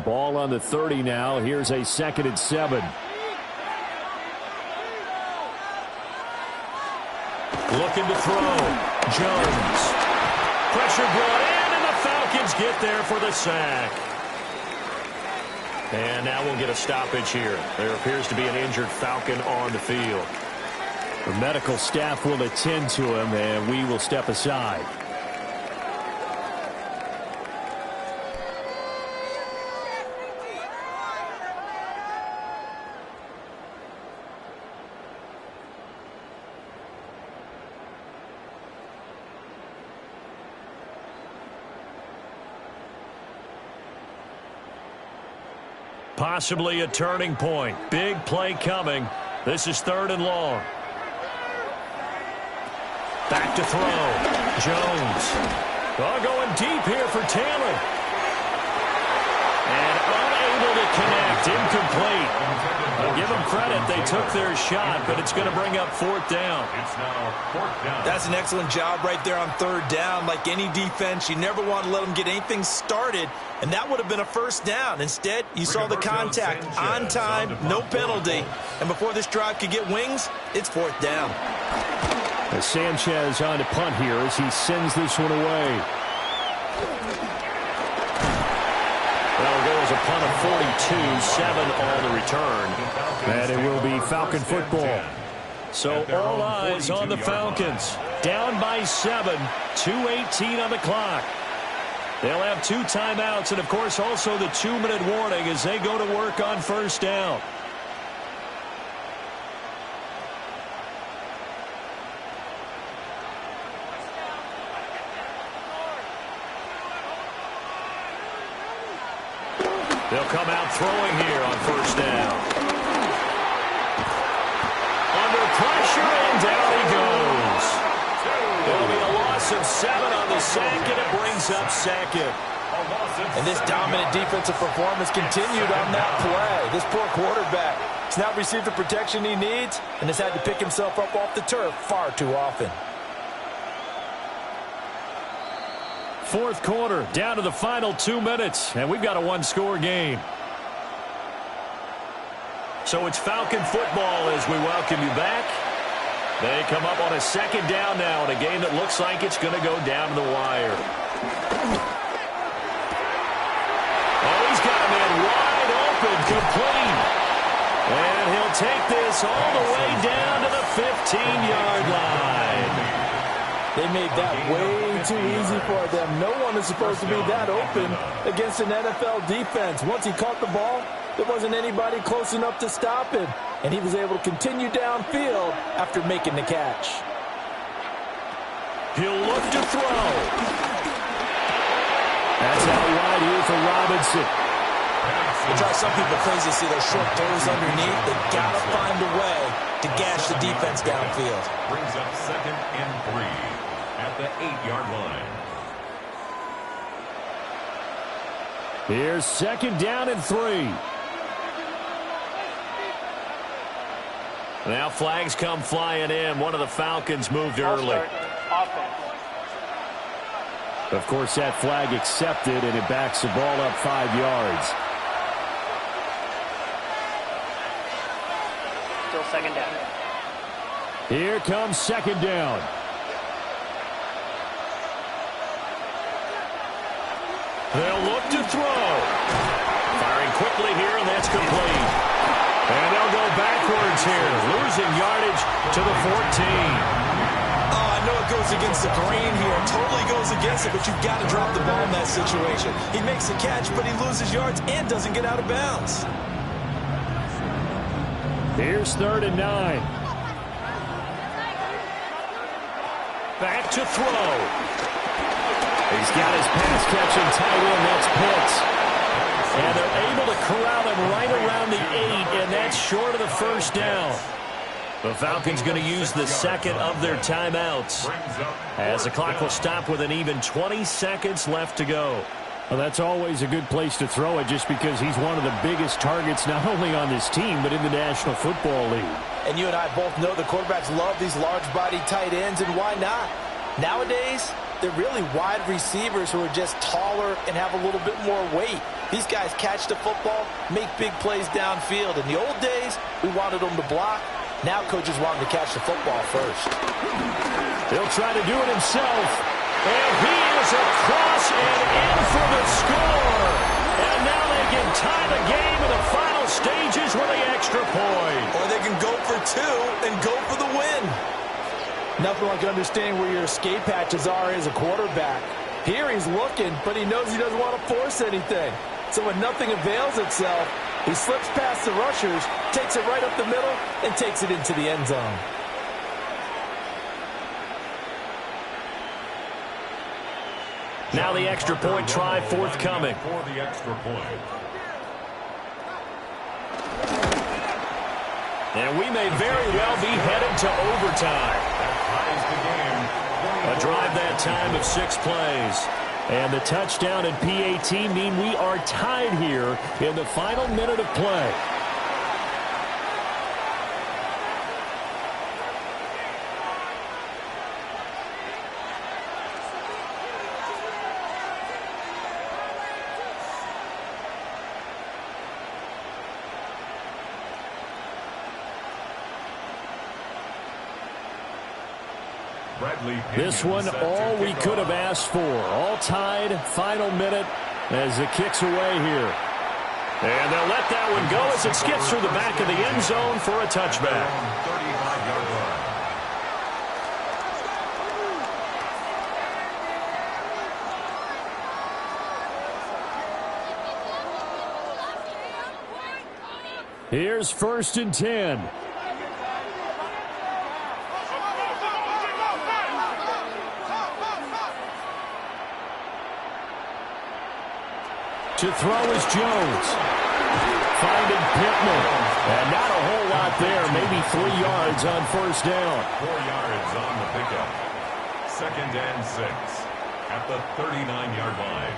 Ball on the 30 now. Here's a 2nd and 7. Looking to throw. Jones. Pressure brought in, and the Falcons get there for the sack. And now we'll get a stoppage here. There appears to be an injured Falcon on the field. The medical staff will attend to him, and we will step aside. Possibly a turning point. Big play coming. This is 3rd and long. Back to throw. Jones. Going deep here for Taylor. And unable to connect. Incomplete. I'll give them credit. They took their shot, but it's going to bring up 4th down. It's now 4th down. That's an excellent job right there on 3rd down. Like any defense, you never want to let them get anything started, and that would have been a 1st down. Instead, you saw the contact on time, no penalty, and before this drive could get wings, it's 4th down. As Sanchez on to punt here as he sends this one away. Well, there was a punt of 42, 7 on the return. And it will be Falcon football. So all eyes on the Falcons. Down by 7, 2:18 on the clock. They'll have 2 timeouts and, of course, also the 2-minute warning as they go to work on 1st down. They'll come out throwing here on 1st down. Under pressure, and down he goes. There'll be a loss of 7 on the sack, and it brings up 2nd. And this dominant defensive performance continued on that play. This poor quarterback has not received the protection he needs and has had to pick himself up off the turf far too often. 4th quarter, down to the final 2 minutes, and we've got a 1-score game. So it's Falcon football as we welcome you back. They come up on a 2nd down now in a game that looks like it's going to go down to the wire. Oh, he's got a man wide open, complete. And he'll take this all the way down to the 15-yard line. They made that way too easy for them. No one is supposed to be that open against an NFL defense. Once he caught the ball, there wasn't anybody close enough to stop him. And he was able to continue downfield after making the catch. He'll look to throw. That's out wide here for Robinson. It drives some people crazy to see those short throws underneath. They've got to find a way to gash the defense downfield. Brings up 2nd and 3 at the 8-yard line. Here's 2nd down and 3. Now flags come flying in. One of the Falcons moved early. Of course, that flag accepted, and it backs the ball up 5 yards. Still 2nd down. Here comes 2nd down. They'll look to throw. Firing quickly here, and that's complete. And they'll go backwards here, losing yardage to the 14. Oh, I know a goes against the grain here. Totally goes against it, but you've got to drop the ball in that situation. He makes a catch, but he loses yards and doesn't get out of bounds. Here's 3rd and 9. Back to throw. He's got his pass-catching tight end. That's Pitts. And they're able to corral him right around the 8, and that's short of the first down. The Falcons going to use the second of their timeouts, as the clock will stop with an even 20 seconds left to go. Well, that's always a good place to throw it, just because he's one of the biggest targets not only on this team but in the National Football League. And you and I both know the quarterbacks love these large-bodied tight ends, and why not? Nowadays, they're really wide receivers who are just taller and have a little bit more weight. These guys catch the football, make big plays downfield. In the old days, we wanted them to block. Now coaches want them to catch the football first. He'll try to do it himself. And he is across and in for the score. And now they can tie the game in the final stages with the extra point. Or they can go for 2 and go for the win. Nothing like understanding where your escape hatches are as a quarterback. Here he's looking, but he knows he doesn't want to force anything. So when nothing avails itself, he slips past the rushers, takes it right up the middle, and takes it into the end zone. Now the extra point try forthcoming. For the extra point. And we may very well be headed to overtime. A drive that time of 6 plays. And the touchdown and PAT mean we are tied here in the final minute of play. This one, all we could have asked for. All tied, final minute as it kicks away here. And they'll let that one go as it skips through the back of the end zone for a touchback. 35-yard line. Here's 1st and 10. To throw is Jones. Finding Pittman. And not a whole lot there. Maybe 3 yards on 1st down. 4 yards on the pickup. 2nd and 6 at the 39-yard line.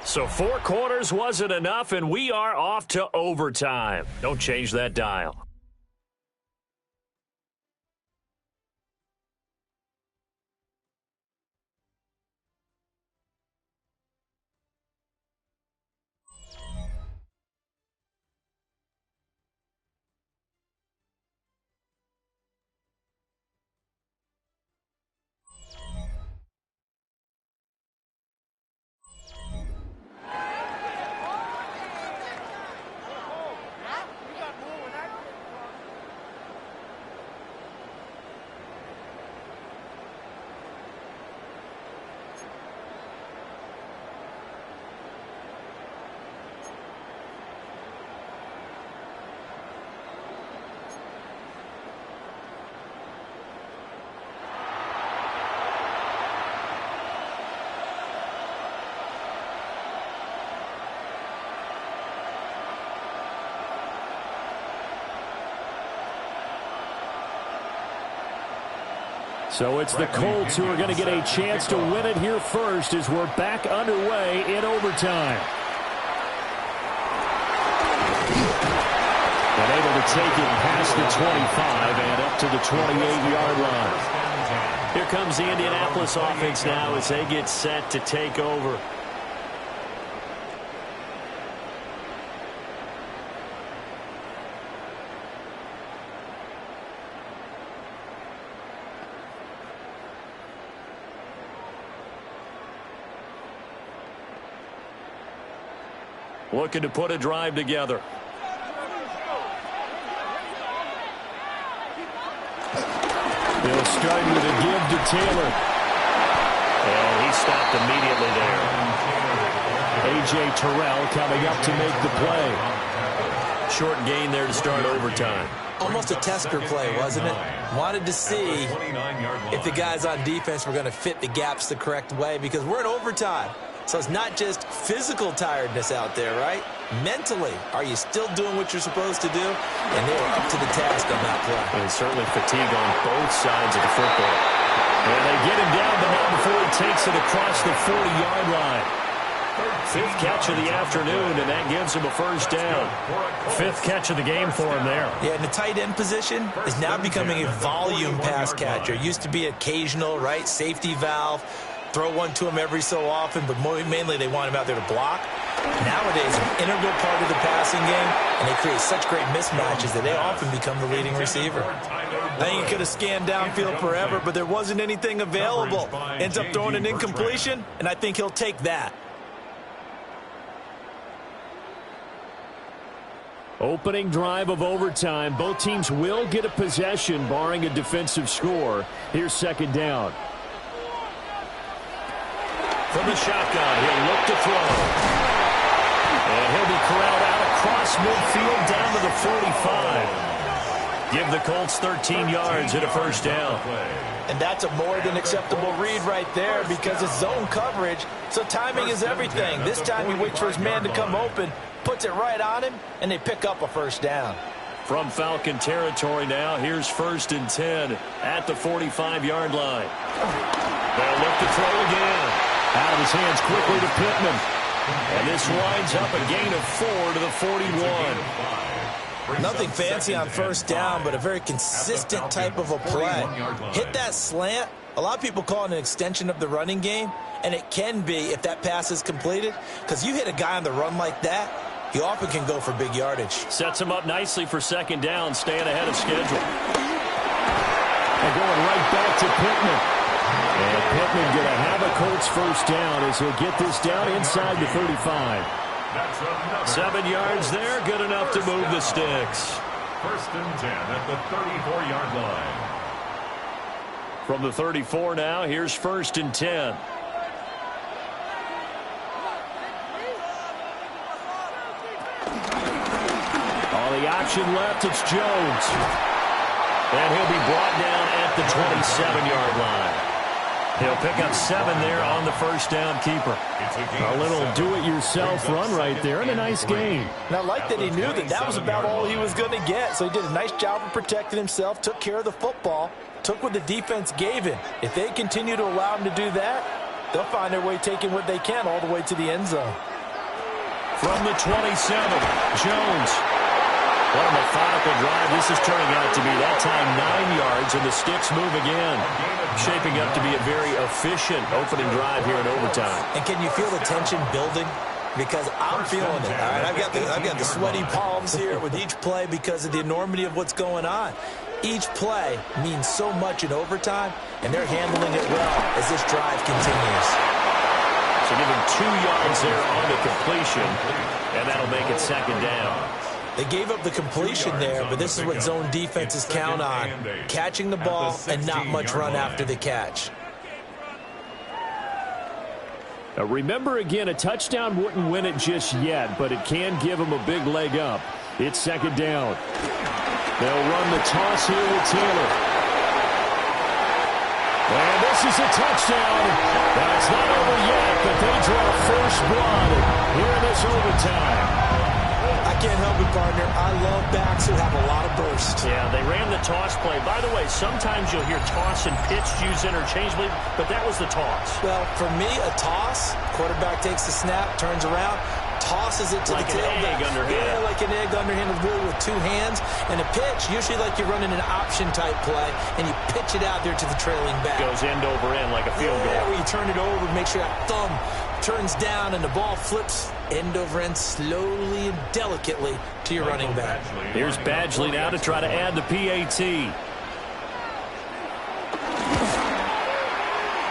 So 4 quarters wasn't enough, and we are off to overtime. Don't change that dial. So it's the Colts who are going to get a chance to win it here first as we're back underway in overtime. And able to take it past the 25 and up to the 28-yard line. Here comes the Indianapolis offense now as they get set to take over. Looking to put a drive together. He'll start with a give to Taylor. And he stopped immediately there. A.J. Terrell coming up to make the play. Short gain there to start overtime. Almost a tester play, wasn't it? Wanted to see if the guys on defense were going to fit the gaps the correct way, because we're in overtime. So it's not just physical tiredness out there, right? Mentally, are you still doing what you're supposed to do? And they were up to the task on that play. And certainly fatigue on both sides of the football. And they get him down, but not before he takes it across the 40-yard line. Fifth catch of the afternoon, and that gives him a first down. Fifth catch of the game for him there. Yeah, and the tight end position is now becoming a volume pass catcher. It used to be occasional, right? Safety valve. Throw one to him every so often, but mainly they want him out there to block. Nowadays, an integral part of the passing game, and they create such great mismatches that they often become the leading receiver. I think he could have scanned downfield forever, but there wasn't anything available. Ends up throwing an incompletion, and I think he'll take that. Opening drive of overtime. Both teams will get a possession, barring a defensive score. Here's second down. From the shotgun, he'll look to throw. And he'll be corralled out across midfield down to the 45. Give the Colts 13 yards and a first down. And that's a more than acceptable read right there, because it's zone coverage, so timing is everything. This time he waits for his man to come open, puts it right on him, and they pick up a first down. From Falcon territory now, here's 1st and 10 at the 45-yard line. They'll look to throw again. Out of his hands quickly to Pittman. And this winds up a gain of 4 to the 41. Nothing fancy on first down, but a very consistent type of a play. Hit that slant. A lot of people call it an extension of the running game, and it can be if that pass is completed, because you hit a guy on the run like that, he often can go for big yardage. Sets him up nicely for second down, staying ahead of schedule. And going right back to Pittman. And Pittman going to have a Colts first down as he'll get this down inside the 35. 7 yards there, good enough to move the sticks. 1st and 10 at the 34-yard line. From the 34 now, here's 1st and 10. All the option left, it's Jones. And he'll be brought down at the 27-yard line. He'll pick up 7 there on the first down keeper. A little do-it-yourself run right there, and a nice gain. And I like that he knew that that was about all he was going to get, so he did a nice job of protecting himself, took care of the football, took what the defense gave him. If they continue to allow him to do that, they'll find their way taking what they can all the way to the end zone. From the 27, Jones. What a methodical drive this is turning out to be. That time 9 yards, and the sticks move again. Shaping up to be a very efficient opening drive here in overtime. And can you feel the tension building? Because I'm feeling it. All right, I've got the sweaty palms here with each play because of the enormity of what's going on. Each play means so much in overtime, and they're handling it well as this drive continues. So give him 2 yards there on the completion, and that'll make it second down. They gave up the completion there, but this is what zone defenses count on. Catching the ball and not much run after the catch. Now remember, again, a touchdown wouldn't win it just yet, but it can give them a big leg up. It's second down. They'll run the toss here with Taylor. And this is a touchdown. Now, it's not over yet, but they draw first blood here in this overtime. I can't help it, partner. I love backs who have a lot of burst. Yeah, they ran the toss play. By the way, sometimes you'll hear toss and pitch used interchangeably, but that was the toss. Well, for me, a toss, quarterback takes the snap, turns around, tosses it to like the tailback. Like an egg underhand. Yeah, like an egg underhand, really with 2 hands. And a pitch, usually like you're running an option-type play, and you pitch it out there to the trailing back. Goes end over end like a field goal. Yeah, where you turn it over, make sure that thumb turns down and the ball flips end over end slowly and delicately to your running back. Here's Badgley now to try to add the PAT.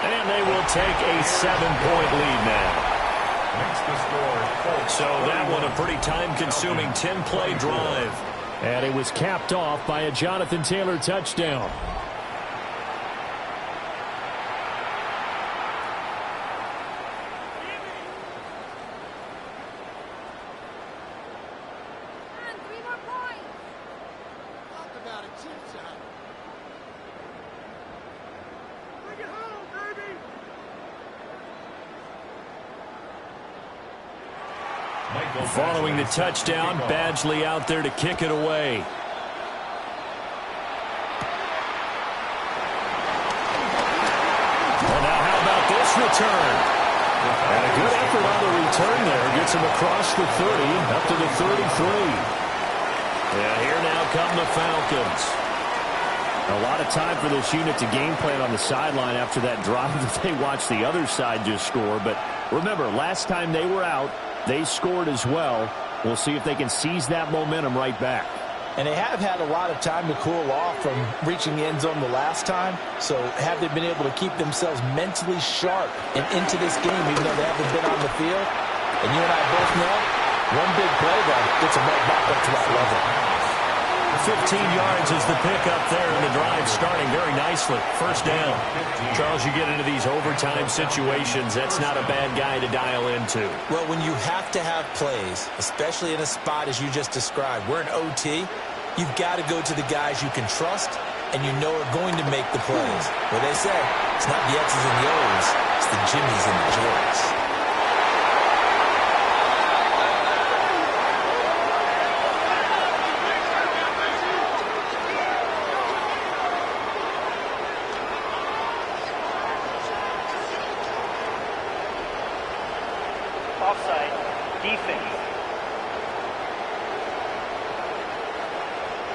And they will take a 7-point lead now. So that one a pretty time-consuming 10-play drive. And it was capped off by a Jonathan Taylor touchdown. Following the touchdown, Badgley out there to kick it away. Well, now how about this return? And a good effort on the return there. Gets him across the 30, up to the 33. And here now come the Falcons. A lot of time for this unit to game plan on the sideline after that drive that they watched the other side just score. But remember, last time they were out, they scored as well. We'll see if they can seize that momentum right back. And they have had a lot of time to cool off from reaching the end zone the last time. So have they been able to keep themselves mentally sharp and into this game, even though they haven't been on the field? And you and I both know, one big play, though, gets them right back up to that level. 15 yards is the pickup there, and the drive starting very nicely. First down. Charles, you get into these overtime situations, that's not a bad guy to dial into. Well, when you have to have plays, especially in a spot as you just described, we're in OT, you've got to go to the guys you can trust and you know are going to make the plays. Well, they say it's not the X's and the O's, it's the Jimmies and the Joes.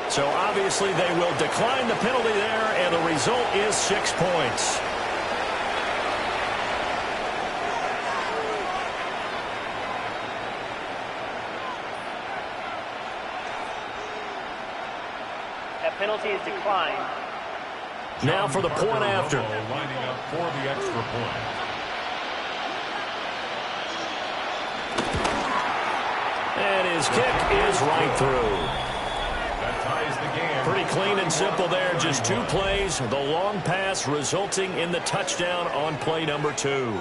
So obviously they will decline the penalty there, and the result is 6 points. That penalty is declined. Now for the point after. Lining up for the extra point. And his kick is right through. That ties the game. Pretty clean and simple there. Just 2 plays. The long pass resulting in the touchdown on play number 2.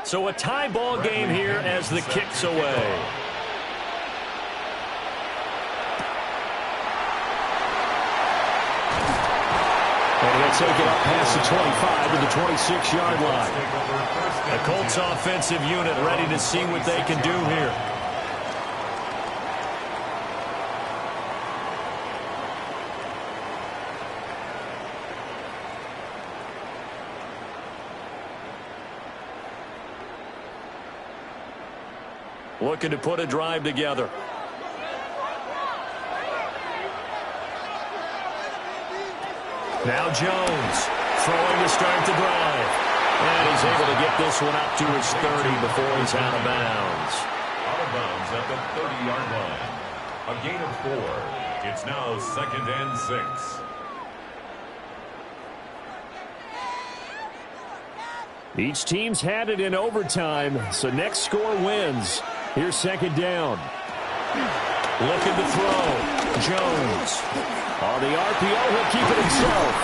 So a tie ball game here as the kick's away. And he'll take it up past the 25 to the 26-yard line. The Colts offensive unit ready to see what they can do here. Looking to put a drive together. Now Jones throwing to start the drive. And he's able to get this one up to his 30 before he's out of bounds. Out of bounds at the 30-yard line. A gain of 4. It's now 2nd and 6. Each team's had it in overtime, so next score wins. Here's 2nd down. Looking to throw. Jones. On the RPO, he'll keep it himself.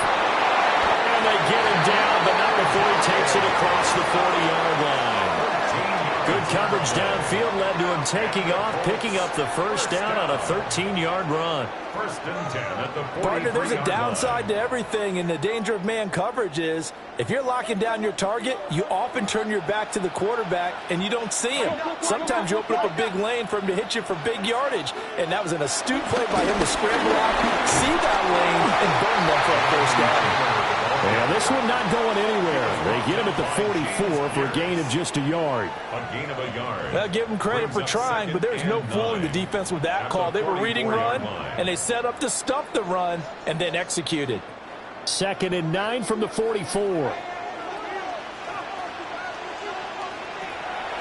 And they get him down, but not before he takes it across the 40-yard line. Good coverage downfield led to him taking off, picking up the first down on a 13-yard run. 1st and 10 at the 43-yard line. Partner, there's a downside to everything, and the danger of man coverage is if you're locking down your target, you often turn your back to the quarterback and you don't see him. Sometimes you open up a big lane for him to hit you for big yardage, and that was an astute play by him to scramble out, see that lane, and burn them for a first down. Yeah, this one not going anywhere. They get him at the 44 for a gain of just a yard. A gain of a yard. I'll give them credit for trying, but there's no fooling the defense with that call. They were reading run, and they set up to stuff the run and then executed. 2nd and 9 from the 44.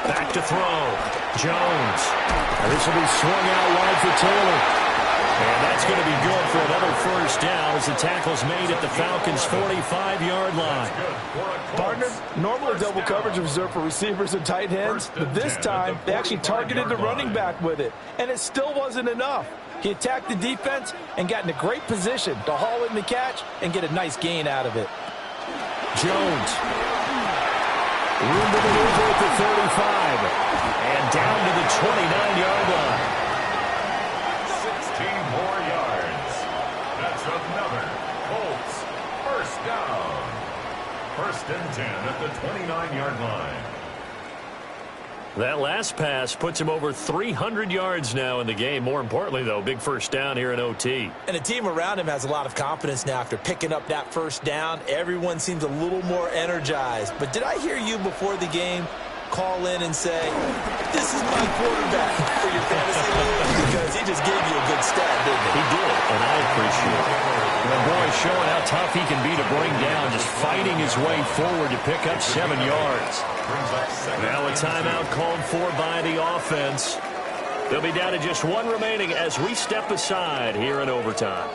Back to throw. Jones. And this will be swung out wide for Taylor. And that's going to be good for another first down as the tackle's made at the Falcons' 45-yard line. Partner, normally double coverage is reserved for receivers and tight ends, but this time they actually targeted the running back with it, and it still wasn't enough. He attacked the defense and got in a great position to haul in the catch and get a nice gain out of it. Jones. Room to maneuver at the 35. And down to the 29-yard line. 16 more yards. That's another Colts first down. First and 10 at the 29-yard line. That last pass puts him over 300 yards now in the game. More importantly, though, big first down here in OT. And the team around him has a lot of confidence now after picking up that first down. Everyone seems a little more energized. But did I hear you before the game call in and say, this is my quarterback for your fantasy league? Because he just gave you a good stat, didn't he? He did, and I appreciate it. The boy showing how tough he can be to bring down, just fighting his way forward to pick up 7 yards. Now a timeout called for by the offense. They'll be down to just 1 remaining as we step aside here in overtime.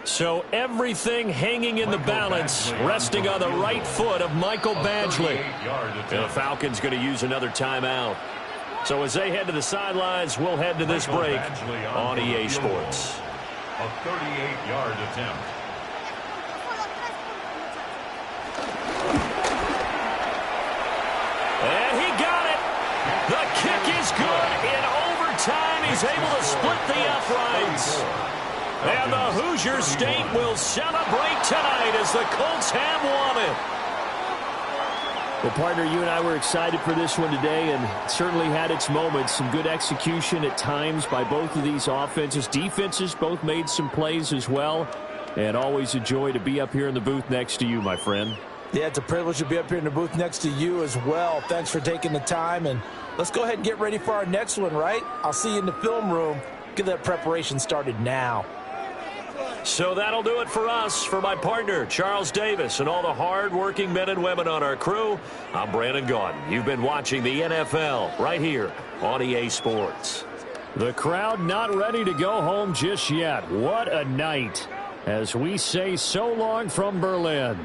So everything hanging in the balance, resting on the right foot of Michael Badgley. And the Falcons going to use another timeout. So as they head to the sidelines, we'll head to this break on EA Sports. A 38-yard attempt. And he got it. The kick is good. In overtime, he's able to split the uprights. And the Hoosier State will celebrate tonight as the Colts have won it. Well, partner, you and I were excited for this one today, and it certainly had its moments. Some good execution at times by both of these offenses. Defenses both made some plays as well. And always a joy to be up here in the booth next to you, my friend. Yeah, it's a privilege to be up here in the booth next to you as well. Thanks for taking the time, and let's go ahead and get ready for our next one, right? I'll see you in the film room. Get that preparation started now. So that'll do it for us. For my partner, Charles Davis, and all the hard-working men and women on our crew, I'm Brandon Gaudin. You've been watching the NFL right here on EA Sports. The crowd not ready to go home just yet. What a night as we say so long from Berlin.